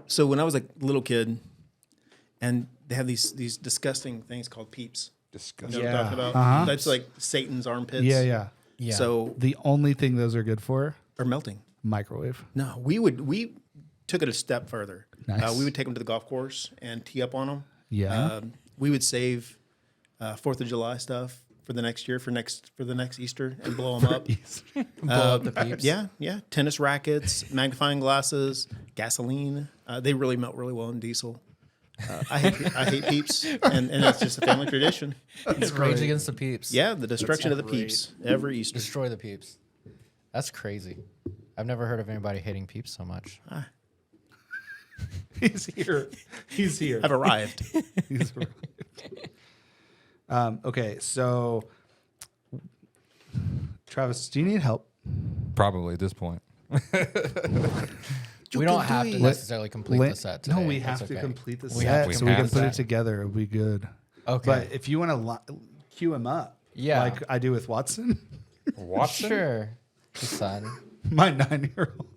So when I was a little kid, and they have these disgusting things called peeps. You Disgusting. know what I'm talking about? Uh-huh. That's like Satan's armpits. yeah. Yeah. So The only thing those are good for, are melting. microwave. No, we took it a step further. Nice. We would take them to the golf course and tee up on them. Yeah. We would save 4th of July stuff for the next year, for the next Easter, and blow them up. blow up the peeps. Yeah. Tennis rackets, magnifying glasses, gasoline. They really melt really well in diesel. I hate peeps, and it's just a family tradition. It's Rage Against the Peeps. Yeah, the destruction of the great. peeps every Easter. Destroy the peeps. That's crazy. I've never heard of anybody hating peeps so much. He's here. He's here. I've arrived. He's okay, so Travis, do you need help? Probably at this point. We don't have to Let- necessarily complete the set today. No, we That's have to okay. complete the We set have so to we can complete put the it set. together. It'll be good. Okay. But if you want to cue him up, Yeah. like I do with Watson, Watson? Sure. Son. my 9-year-old.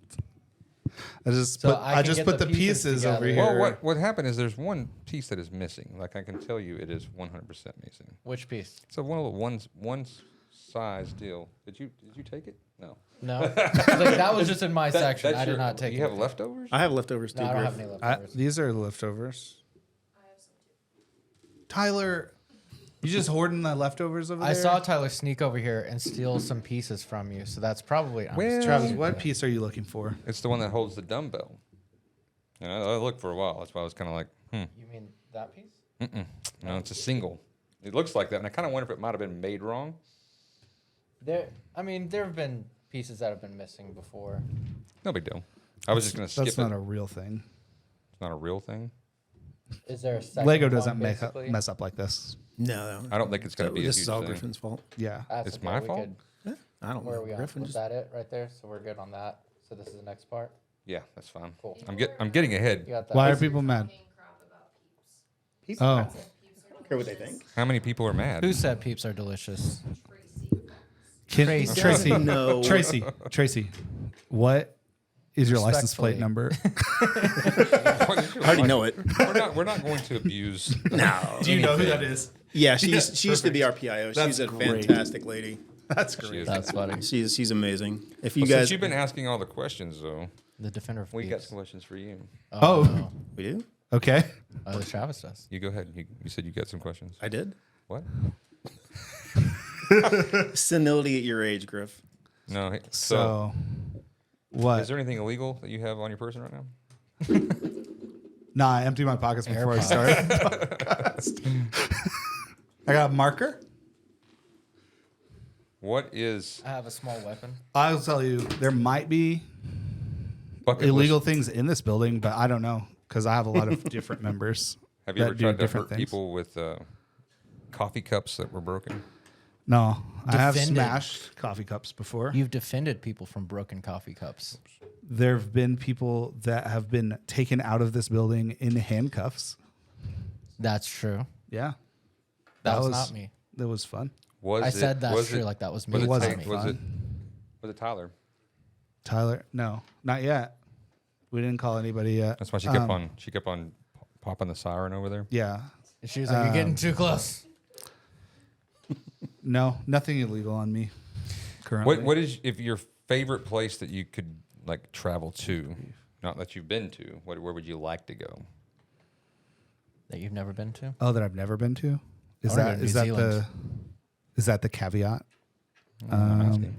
I just So put I can get the the pieces pieces over together. here. Well, what happened is there's one piece that is missing. Like I can tell you, it is 100% missing. Which piece? So one size deal. Did you take it? No. No. Like, that was just in my section. That's I did your- not take You it. have leftovers? I have leftovers too. No, I don't Griff. have any I, leftovers. these are leftovers. Tyler, you just hoarding the leftovers over there? I saw Tyler sneak over here and steal some pieces from you, so that's probably. I'm just Travis, joking. what piece are you looking for? It's the one that holds the dumbbell. And I looked for a while. That's why I was kind of like, You mean that piece? No, it's a single. It looks like that, and I kind of wonder if it might have been made wrong. There have been pieces that have been missing before. No big deal. I was just going to skip That's it. not a real thing. It's not a real thing. Is there a second Lego one, doesn't basically? mess up like this. No. I don't think it's going to be a This huge is all thing. Griffin's fault. Yeah. That's It's okay, my we fault? could- I don't Where know. are we on? Griffin Was just that it right there? So we're good on that. So this is the next part. Yeah, that's fine. Cool. I'm getting ahead. You got that. Why are people mad? Peeps. Oh, I don't care what they think. How many people are mad? Who said peeps are delicious? Tracy. Tracy, what is your license plate Respectfully. number? I already know it. We're not going to abuse. No. Do you know who that is? Yeah, she used to be our PIO. She's That's a great. fantastic lady. That's She great. is. That's funny. She's amazing. If you Well, guys, since you've been asking all the questions, though, The defender of we got peeps. some questions for you. Oh. no. we do. Okay. The Travis does. You go ahead. You said you got some questions. I did. What? Senility at your age, Griff. No. So, So, what? is there anything illegal that you have on your person right now? Nah, I emptied my pockets before I started the podcast. I got a marker. What is I have a small weapon. I'll tell you, there might be bucket illegal list? things in this building, but I don't know because I have a lot of different members. Have you ever that do tried to different hurt things. people with coffee cups that were broken? No, I have Defended. smashed coffee cups before. You've defended people from broken coffee cups. There have been people that have been taken out of this building in handcuffs. That's true. Yeah, That was not me. That was fun. I said that's true, like that was me. Was It it, wasn't Tank? fun. Was it Tyler? Tyler, no, not yet. We didn't call anybody yet. That's why she kept on popping the siren over there. Yeah, And she was like, "You're getting too close." no, nothing illegal on me currently. What is if your favorite place that you could like travel to? Not that you've been to. Where would you like to go? That you've never been to? Oh, that I've never been to. Is I wanna that go to is New that Zealand. the caveat? I'm asking.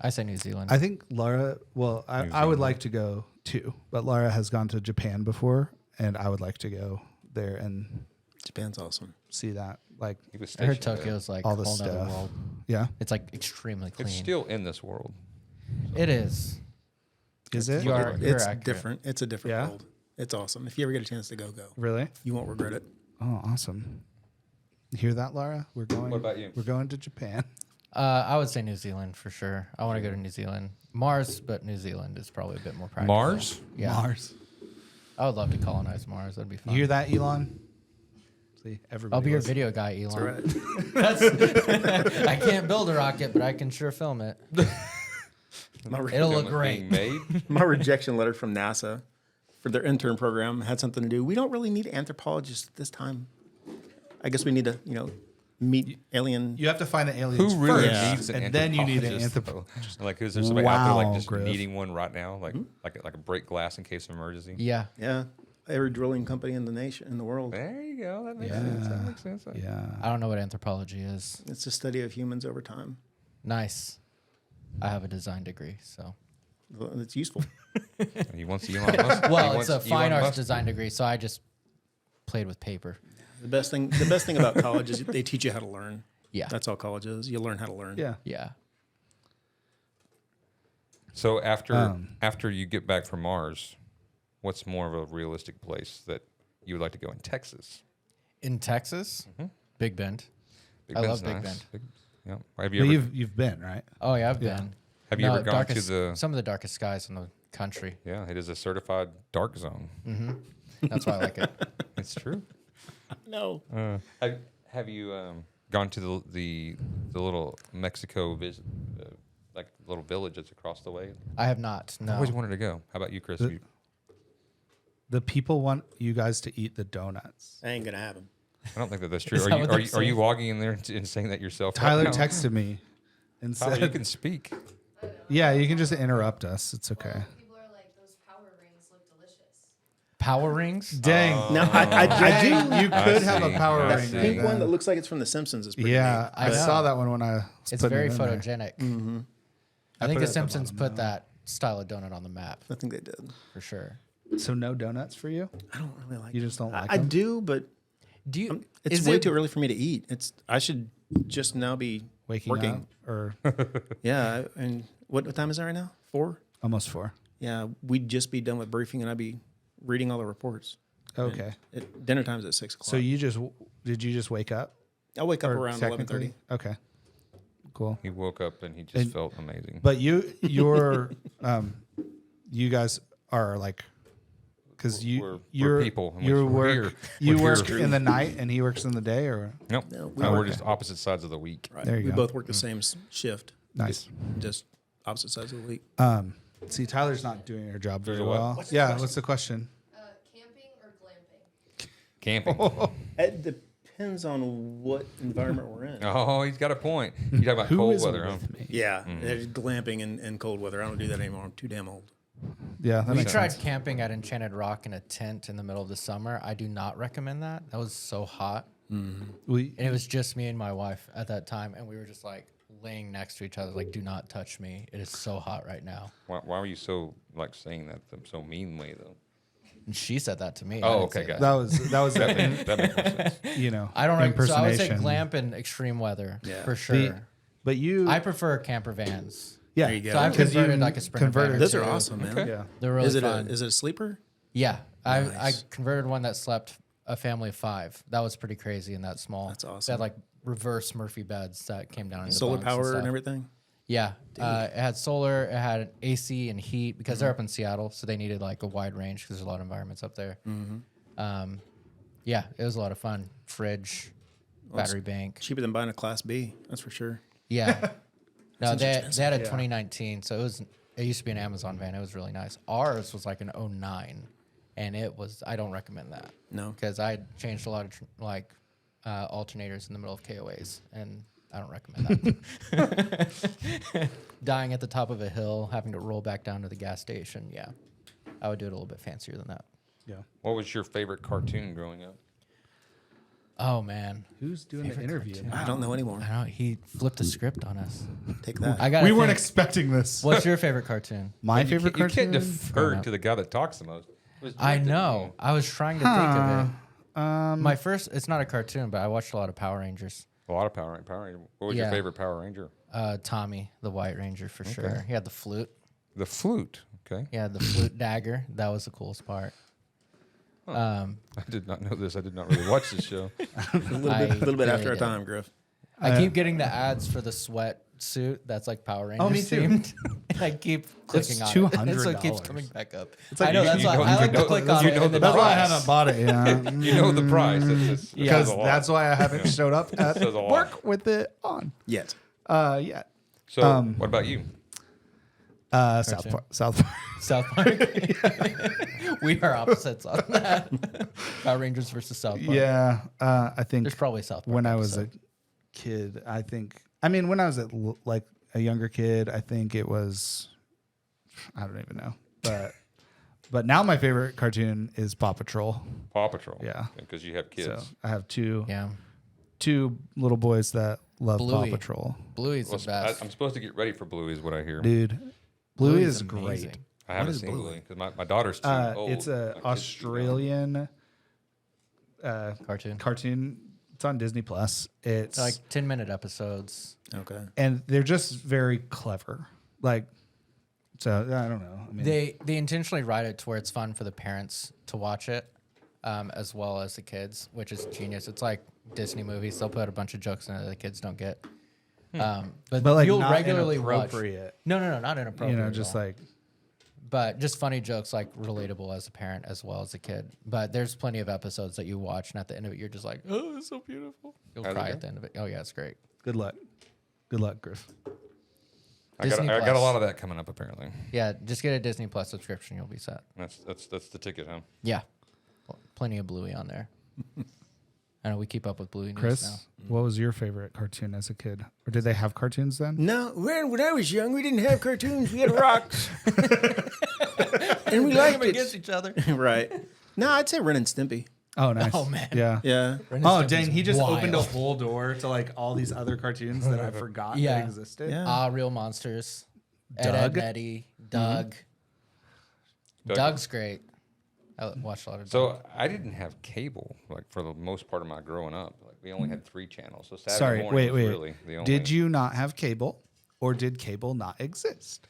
I say New Zealand. I think Laura. Well, New I would Zealand. like to go too, but Laura has gone to Japan before, and I would like to go there and Japan's awesome. see that. Like, He was I heard stationed there. Tokyo's like all a the whole nother stuff. world. yeah, It's like extremely clean. It's still in this world. It is. is it You are- It's accurate. different. It's a different Yeah? world. It's awesome. If you ever get a chance to go, go. really? You won't regret it. Oh, awesome! You hear that, Laura? We're going. What about you? We're going to Japan. I would say New Zealand for sure. I want to go to New Zealand. Mars, but New Zealand is probably a bit more practical. Mars? Yeah. Mars. I would love to colonize Mars. That'd be fun. You hear that, Elon? See, everybody. I'll be your listen. video guy, Elon. That's right. I can't build a rocket, but I can sure film it. It'll look great. Being made. My rejection letter from NASA for their intern program had something to do. We don't really need anthropologists at this time. I guess we need to, meet alien. You have to find the aliens Who really first, needs an and then you need an anthropologist, anthropologist. though? Like, is there somebody out there like Wow, just Griff. needing one right now, like like a break glass in case of emergency? Yeah. Yeah, every drilling company in the world. There you go. That makes Yeah. sense. That makes sense. Yeah. I don't know what anthropology is. It's a study of humans over time. Nice. I have a design degree, so. Well, it's useful. He wants Elon Musk. Well, he it's a wants fine Elon arts Musk. design degree, so I just played with paper. The best thing about college is they teach you how to learn. Yeah. That's all college is. You learn how to learn. Yeah. Yeah. So after you get back from Mars, what's more of a realistic place that you would like to go in Texas? In Texas, Big Bend. Big I Bend's love Big nice. Bend. Yeah. Have But you ever? you've been, right? Oh, yeah, I've Yeah. been. Have you ever gone darkest, to the? some of the darkest skies in the country? Yeah, it is a certified dark zone. That's why I like it. It's true. No. Have you gone to the little Mexico visit, like little village that's across the way? I have not. I No. always wanted to go. How about you, Chris? The people want you guys to eat the donuts. I ain't gonna have them. I don't think that that's true. Is Are that you what are they're you, are you saying? logging in there and saying that yourself? right Tyler now? texted me and Tyler, you said, can speak. "Yeah, you can just interrupt us. It's okay." People are like, those power rings look delicious. Power rings? Dang. No, I do. You could have see. a power I ring. see. That pink then. one that looks like it's from The Simpsons is pretty Yeah, neat. I I know. saw that one when I. Was It's putting very it in there. photogenic. Mm-hmm. I think put it The at the Simpsons bottom put that style of donut on the map I think they did. for sure. So no donuts for you? I don't really like You just don't like I them? do, but Do you? it's is way it- too early for me to eat. I should just now be Waking working. up or Yeah, and what time is it right now? 4? almost 4. Yeah, we'd just be done with briefing, and I'd be reading all the reports. Okay. Dinner time's at 6 o'clock. So did you just wake up? I'll wake up Or around technically? 11:30. Okay. Cool. He woke up and he just And- felt amazing. But you guys are like, because We're people, and you we're work here. you We're work here. in the night and he works in the day, or Nope. No, We're just opposite sides of the week. Right. There you we go. both work the same shift, nice. just opposite sides of the week. See, Tyler's not doing her job very There's a what? well. What's the question? Camping or glamping? Camping. It depends on what environment we're in. Oh, he's got a point. You talk about Who cold is weather, huh? with me? Yeah, there's glamping and cold weather. I don't do that anymore. I'm too damn old. Yeah, that We makes tried sense. camping at Enchanted Rock in a tent in the middle of the summer. I do not recommend that. That was so hot. We And it was just me and my wife at that time. And we were just like laying next to each other, like, do not touch me. It is so hot right now. Why were you so like saying that so mean way though? She said that to me. I Oh, didn't okay, say got that. that was that makes more sense. you know, I don't. So I would say impersonation. glamp in extreme weather Yeah. for sure. But you, I prefer camper vans. yeah, There you go. So I've 'Cause you converted like a Sprinter van converted- or Those are two. awesome, man. Okay. yeah. They're really Is it fun. a sleeper? Yeah, I Nice. converted one that slept a family of 5. That was pretty crazy and that small. That's They awesome. had like reverse Murphy beds that came down into Solar bunks power and stuff. everything? Yeah, it had solar, it had AC and heat because Mm-hmm. they're up in Seattle, so they needed like a wide range because there's a lot of environments up there. Mm-hmm. Yeah, it was a lot of fun. Fridge, battery bank. Cheaper than buying a Class B, that's for sure. Yeah. No, they had a Yeah. 2019, so it used to be an Amazon van. It was really nice. Ours was like an 09, and I don't recommend that. No. Because I changed a lot of alternators in the middle of KOAs, and I don't recommend that. Dying at the top of a hill, having to roll back down to the gas station. Yeah, I would do it a little bit fancier than that. Yeah. What was your favorite cartoon growing up? Oh man, Who's doing the interview? I don't know anymore. I know he flipped the script on us. Take that. I got. We weren't expecting this. What's your favorite cartoon? My You favorite can't- cartoon? You can't defer to the guy that talks the most. It was I directed at know. you. I was trying to think of it. My first, it's not a cartoon, but I watched a lot of Power Rangers. A lot of Power Ranger. What was your Yeah. favorite Power Ranger? Tommy, the White Ranger, for sure. He had the flute. The flute. Okay. He had the flute dagger. That was the coolest part. I did not know this. I did not really watch this show. a little bit after our did. time, Griff. I keep getting the ads for the sweat suit that's like Power Rangers me too. themed. And I keep clicking on it. And so it keeps $200. coming back up. like I know, you- that's you why know- I you like know- to click on you it. know and the then That's why I price. haven't bought it. Yeah. You know the price. That's Because that's why I haven't showed up at Says a lot. work with it on. Yet. Yeah. So, what about you? South Park. South Park. We are opposites on that. Power Rangers versus South Park. Yeah. I think There's probably South Park. when I was a episode. kid, when I was like a younger kid, I think it was, I don't even know, but now my favorite cartoon is Paw Patrol. Paw Patrol. Yeah. Because you have kids. So I have two Yeah. little boys that love Bluey. Paw Patrol. Bluey's Well, the best. I'm supposed to get ready for Bluey, is what I hear. Dude, Bluey Bluey's is amazing. great. I haven't is seen Bluey? Bluey because my daughter's too old. It's My a kid's too young. Australian Cartoon. cartoon. It's on Disney Plus. It's Like 10-minute episodes. Okay. and they're just very clever. Like, so I don't know. I mean, They intentionally write it to where it's fun for the parents to watch it, as well as the kids, which is genius. It's like Disney movies; they'll put a bunch of jokes in it that the kids don't get. But like you'll not regularly watch. inappropriate. No, not inappropriate. You know, at just all. like but just funny jokes, like relatable as a parent as well as a kid. But there's plenty of episodes that you watch, and at the end of it, you're just like, "Oh, it's so beautiful." You'll Are cry there? at the end of it. Oh yeah, it's great. good luck, Griff. I got Disney a Plus. lot of that coming up apparently. Yeah, just get a Disney Plus subscription, you'll be set. That's the ticket, huh? Yeah, plenty of Bluey on there. I know we keep up with Bluey news Chris, now. what was your favorite cartoon as a kid, or did they have cartoons then? No, when I was young, we didn't have cartoons. We had rocks. And we liked it. each other. Right. No, I'd say Ren and Stimpy. Oh, nice. Oh, man. Yeah. Yeah. Oh, dang! He just wild. opened a whole door to like all these other cartoons that I forgot Yeah. that existed. Yeah. Real Monsters. Ed, Doug? Ed, Eddie. Doug. Doug. Doug's great. I watched a lot of Doug. So I didn't have cable like for the most part of my growing up. Like we only had 3 channels. So Saturday Sorry, morning wait. was really the only. Did you not have cable, or did cable not exist?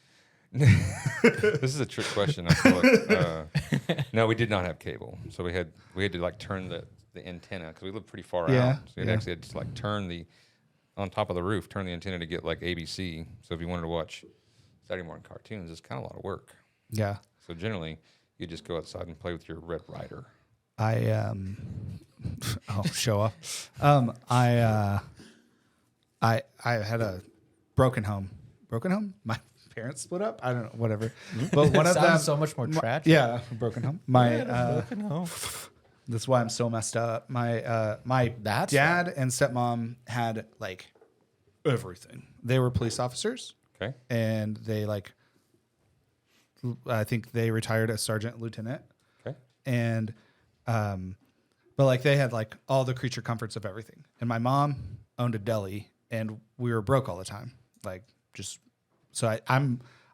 This is a trick question. I feel like. No, we did not have cable. So we had to like turn the antenna because we lived pretty far Yeah, out. So we yeah. actually had to like turn on top of the roof, turn the antenna to get like ABC. So if you wanted to watch Saturday morning cartoons, it's kind of a lot of work. Yeah. So generally, you just go outside and play with your Red Ryder. I show off. I had a broken home. Broken home? My parents split up? I don't know, whatever. But one of them Sounds so much more tragic. yeah, broken home. My that's why I'm so messed up. My That's dad and stepmom had like everything. They were police officers Okay. and they like I think they retired as sergeant lieutenant. Okay. And but like they had like all the creature comforts of everything. And my mom owned a deli and we were broke all the time. Like just so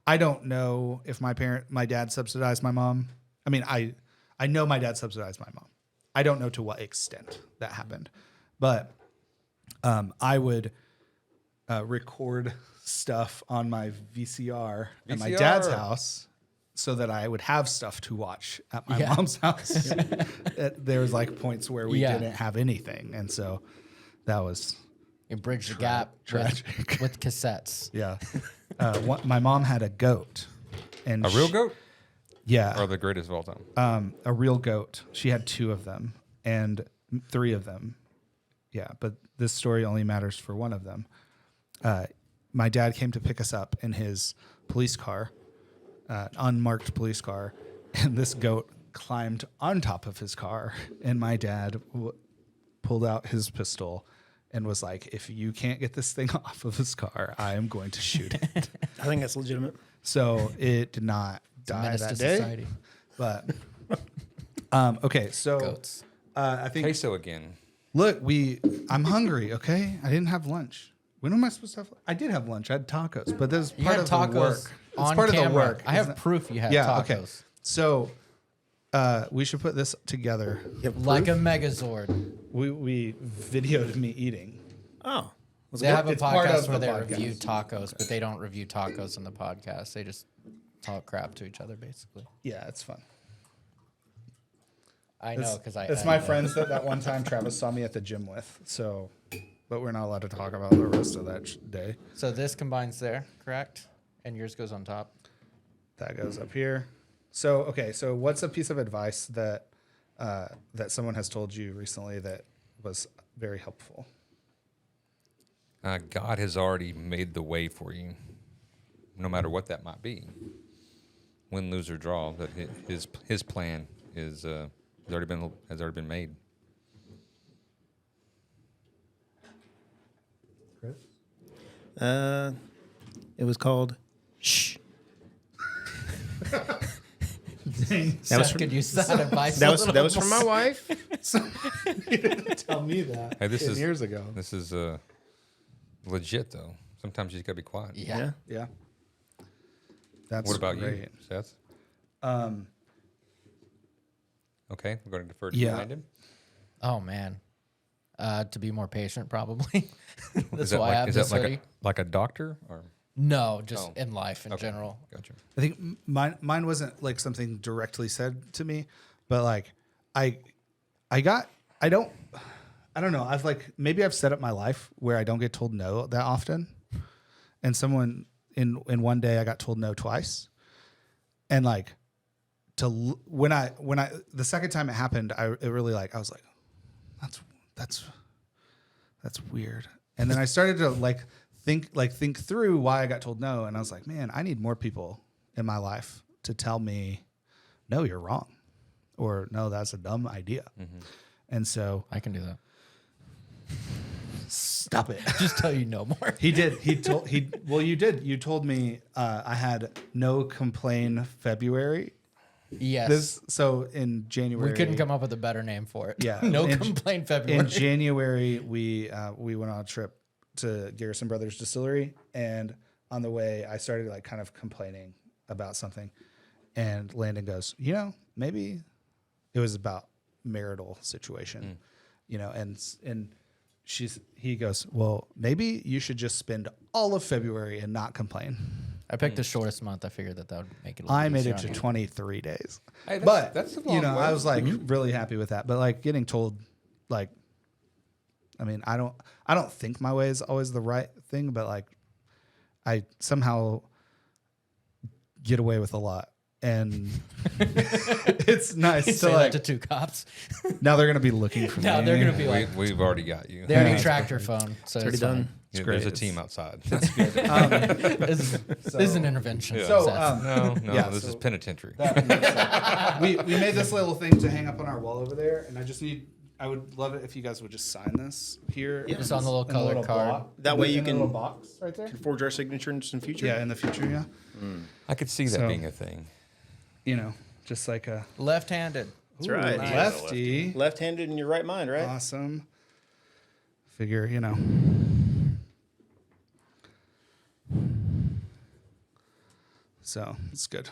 I don't know if my dad subsidized my mom. I mean, I I know my dad subsidized my mom. I don't know to what extent that happened, but I would record stuff on my VCR at my dad's house so that I would have stuff to watch at my mom's house. There was like points where we didn't have anything. And so that was You bridge the gap with cassettes. Yeah. My mom had a goat. And A real goat? Yeah. Or the greatest of all time? A real goat. She had 2 of them and 3 of them. Yeah, but this story only matters for one of them. My dad came to pick us up in his police car, unmarked police car, and this goat climbed on top of his car, and my dad pulled out his pistol and was like, if you can't get this thing off of his car, I am going to shoot it. I think that's legitimate. So it did not die Menace that to day. society. But okay, so Goats. I think Queso again. look, I'm hungry. Okay, I didn't have lunch. When am I supposed to have? I did have lunch. I had tacos, but that's You part had of tacos the work. It's on part camera. of the work. I have isn't it? proof you had Yeah. tacos. Okay. So we should put this together. Like a Megazord. We videoed me eating. Oh. Was They it have a It's part podcast of where the they podcast. review tacos, but they don't review tacos in the podcast. They just talk crap to each other, basically. Yeah, it's fun. I know because It's my friends that one time Travis saw me at the gym with. So, but we're not allowed to talk about the rest of that day. So this combines there, correct? And yours goes on top. That goes up here. So okay, so what's a piece of advice that that someone has told you recently that was very helpful? God has already made the way for you, no matter what that might be. Win, lose, or draw, that his plan has already been made. Chris? It was called Shh. That was could use that advice. That was from my wife. You didn't tell me that. Hey, this 10 is years ago. This is legit though. Sometimes you just gotta be quiet. Yeah. Yeah. That's What about great. you, Seth? Um, Okay, we're going to defer to Yeah. Landon. Oh man. To be more patient, probably. That's Is that why I have is this that hoodie. like a doctor or? No, just Oh. in life in general. Gotcha. I think mine wasn't like something directly said to me, but like I don't know. I've set up my life where I don't get told no that often. And someone in one day I got told no twice. And like when I the second time it happened, I was like, that's weird. And then I started to think through why I got told no, and I was like, man, I need more people in my life to tell me, no, you're wrong, or no, that's a dumb idea. Mm-hmm. And so I can do that. stop it. Just tell you no more. He did. You did. You told me I had no complain February. Yes. So in January we couldn't come up with a better name for it. Yeah. No In- complaint February. In January, we went on a trip to Garrison Brothers Distillery, and on the way, I started like kind of complaining about something, and Landon goes, maybe it was about marital situation, and he goes, well, maybe you should just spend all of February and not complain. I picked the shortest month. I figured that would make it a little I made easier it to on you. 23 days. Hey, But that's a long way. I was like really happy with that. But like getting told, like, I mean, I don't think my way is always the right thing, but like, I somehow get away with a lot, and it's nice Say to that like. to 2 cops. Now they're gonna be looking for Now me. they're gonna be like, We've already got you. they already tracked your phone, so Already it's done. done. Yeah, great. there's a It's- team outside. This is an intervention. Yeah. So Seth. no, Yeah, this so- is penitentiary. we made this little thing to hang up on our wall over there, and I would love it if you guys would just sign this here. Just on the little in a colored card. block. That way you In a can- little box right there. Forge our signature in some future. Yeah, in the future, yeah. I could see that So- being a thing. Just like a Left-handed. That's right. nice. lefty. Left-handed in your right mind, right? Awesome. Figure, So it's good.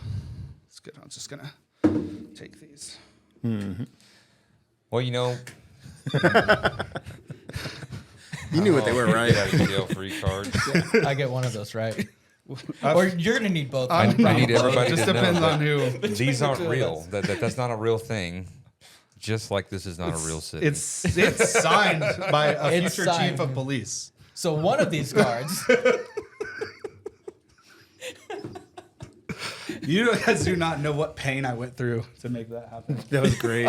It's good. I'm just gonna take these. Well, you know, You knew what they were, right? Get out of jail free cards. I get one of those, right? Or you're gonna need both. I need everybody Just to depends know on who. that these aren't real. That's not a real thing. Just like this is not a real city. It's signed by a It's future signed. chief of police. So one of these cards. You guys do not know what pain I went through to make that happen. That was great.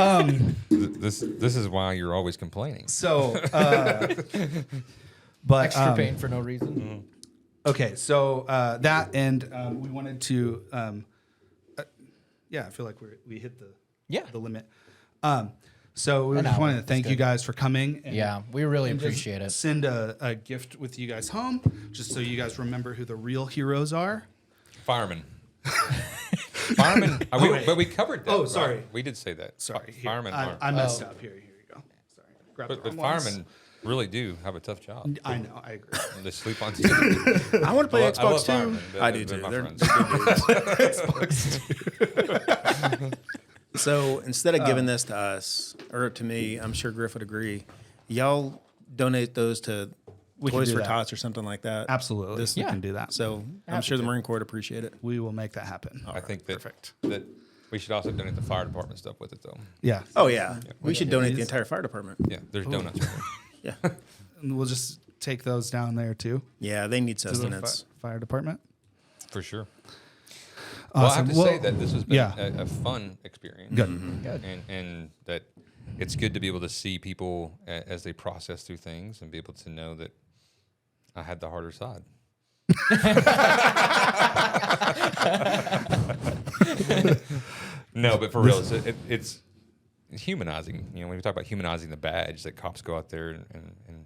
This is why you're always complaining. So, but Extra pain for no reason. okay, so that and we wanted to, yeah, I feel like we hit the limit. So we An just hour. wanted to thank That's you good. guys for coming. And, Yeah, we really and just appreciate it. Send a gift with you guys home, just so you guys remember who the real heroes are. Firemen. Firemen. But we covered that. Oh, right? sorry. We did say that. Sorry, here, Firemen are. I messed up. Here you go. Sorry, grab But the wrong ones. firemen really do have a tough job. I know, I agree. They sleep on TV. I want to play I love Xbox too. firemen. I do They're too. my They're friends. good dudes. So instead of giving this to us or to me, I'm sure Griff would agree. Y'all donate those to We can Toys do for that. Tots or something like that. Absolutely, we Yeah. can do that. So I'm sure the Marine Corps would appreciate it. We will make that happen. I think that Perfect. that we should also donate the fire department stuff with it, though. Yeah. Oh yeah, we should donate the These- entire fire department. Yeah, there's donuts. Right there. Yeah, And we'll just take those down there too yeah, they need to the sustenance. fire department. For sure. Well, I have Awesome. to say Well, that this has been yeah. a fun experience. Good. And that it's good to be able to see people as they process through things and be able to know that I had the harder side. No, but for real, it's humanizing. You know, when we talk about humanizing the badge, that cops go out there and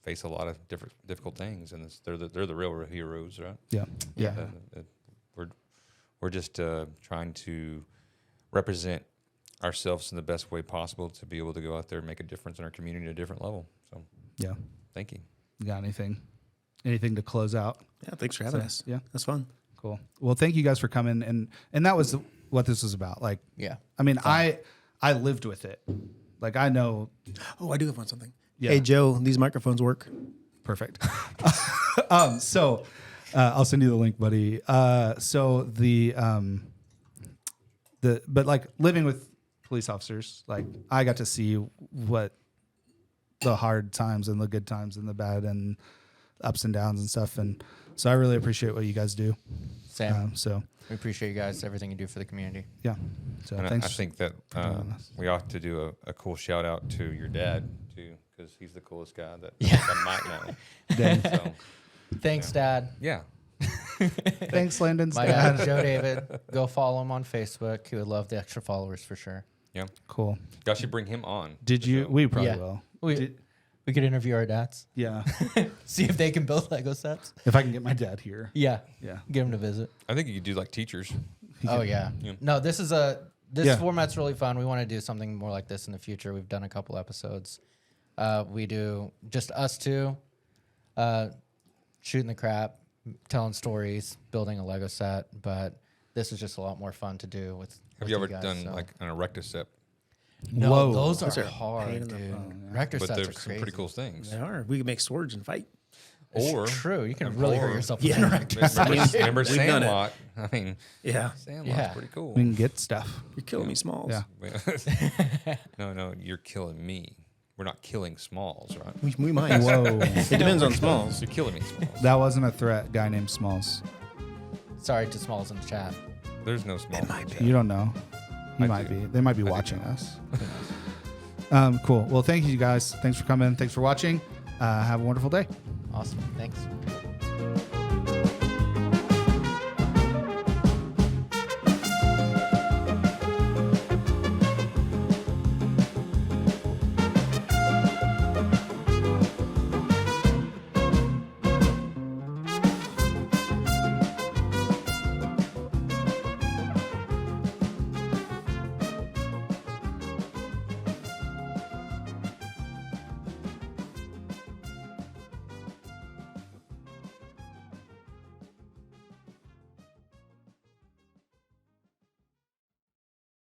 face a lot of difficult things, and they're the real heroes, right? Yeah. Yeah. We're just trying to represent ourselves in the best way possible to be able to go out there and make a difference in our community at a different level. So, Yeah. thank you. You got anything to close out? Yeah, thanks for having So, us. yeah. That's fun. Cool. Well, thank you guys for coming, and that was what this was about. Like, Yeah. I mean, I lived with it. Like, I know. Oh, I do have one something. Yeah. Hey Joe, these microphones work. Perfect. So I'll send you the link, buddy. So but like living with police officers, like I got to see what the hard times and the good times and the bad and ups and downs and stuff. And so I really appreciate what you guys do. Sam, So we appreciate you guys, everything you do for the community. yeah. So And thanks. I think that doing this. we ought to do a cool shout out to your dad too, because he's the coolest guy that Yeah. I might know. Dang. So, Thanks, Dad. yeah. Thanks, Landon's My dad. dad, Joe David. Go follow him on Facebook. He would love the extra followers for sure. Yeah. Cool. Y'all should bring him on. Did the you? show. We probably Yeah. will. We could interview our dads. Yeah. See if they can build Lego sets. If I can get my dad here. Yeah. Yeah. Get him to visit. I think you could do like teachers. Oh yeah. Yeah. No, this Yeah. format's really fun. We want to do something more like this in the future. We've done a couple episodes. We do just us two, shooting the crap, telling stories, building a Lego set. But this is just a lot more fun to do with. Have with you ever guys, done so. like an erectocep? No, Whoa. those Those are are a hard, pain in the dude. bum, Rector But sets there's are some crazy. pretty cool things. They are. We can make swords and fight. Or True, you can really hurt yourself with Yeah. an erector set. remember We've done it. Sandlot? I mean, Yeah. Sandlot's Yeah. pretty cool. We can get stuff. You're killing me, Smalls. Yeah. No, you're killing me. We're not killing Smalls, right? We might. Whoa. It depends on Smalls. You're killing me, Smalls. That wasn't a threat. Guy named Smalls. Sorry to Smalls in the chat. There's no Smalls. You don't know. He I might do. be. They might be I do watching know. us. Cool. Well, thank you guys. Thanks for coming. Thanks for watching. Have a wonderful day. Awesome. Thanks.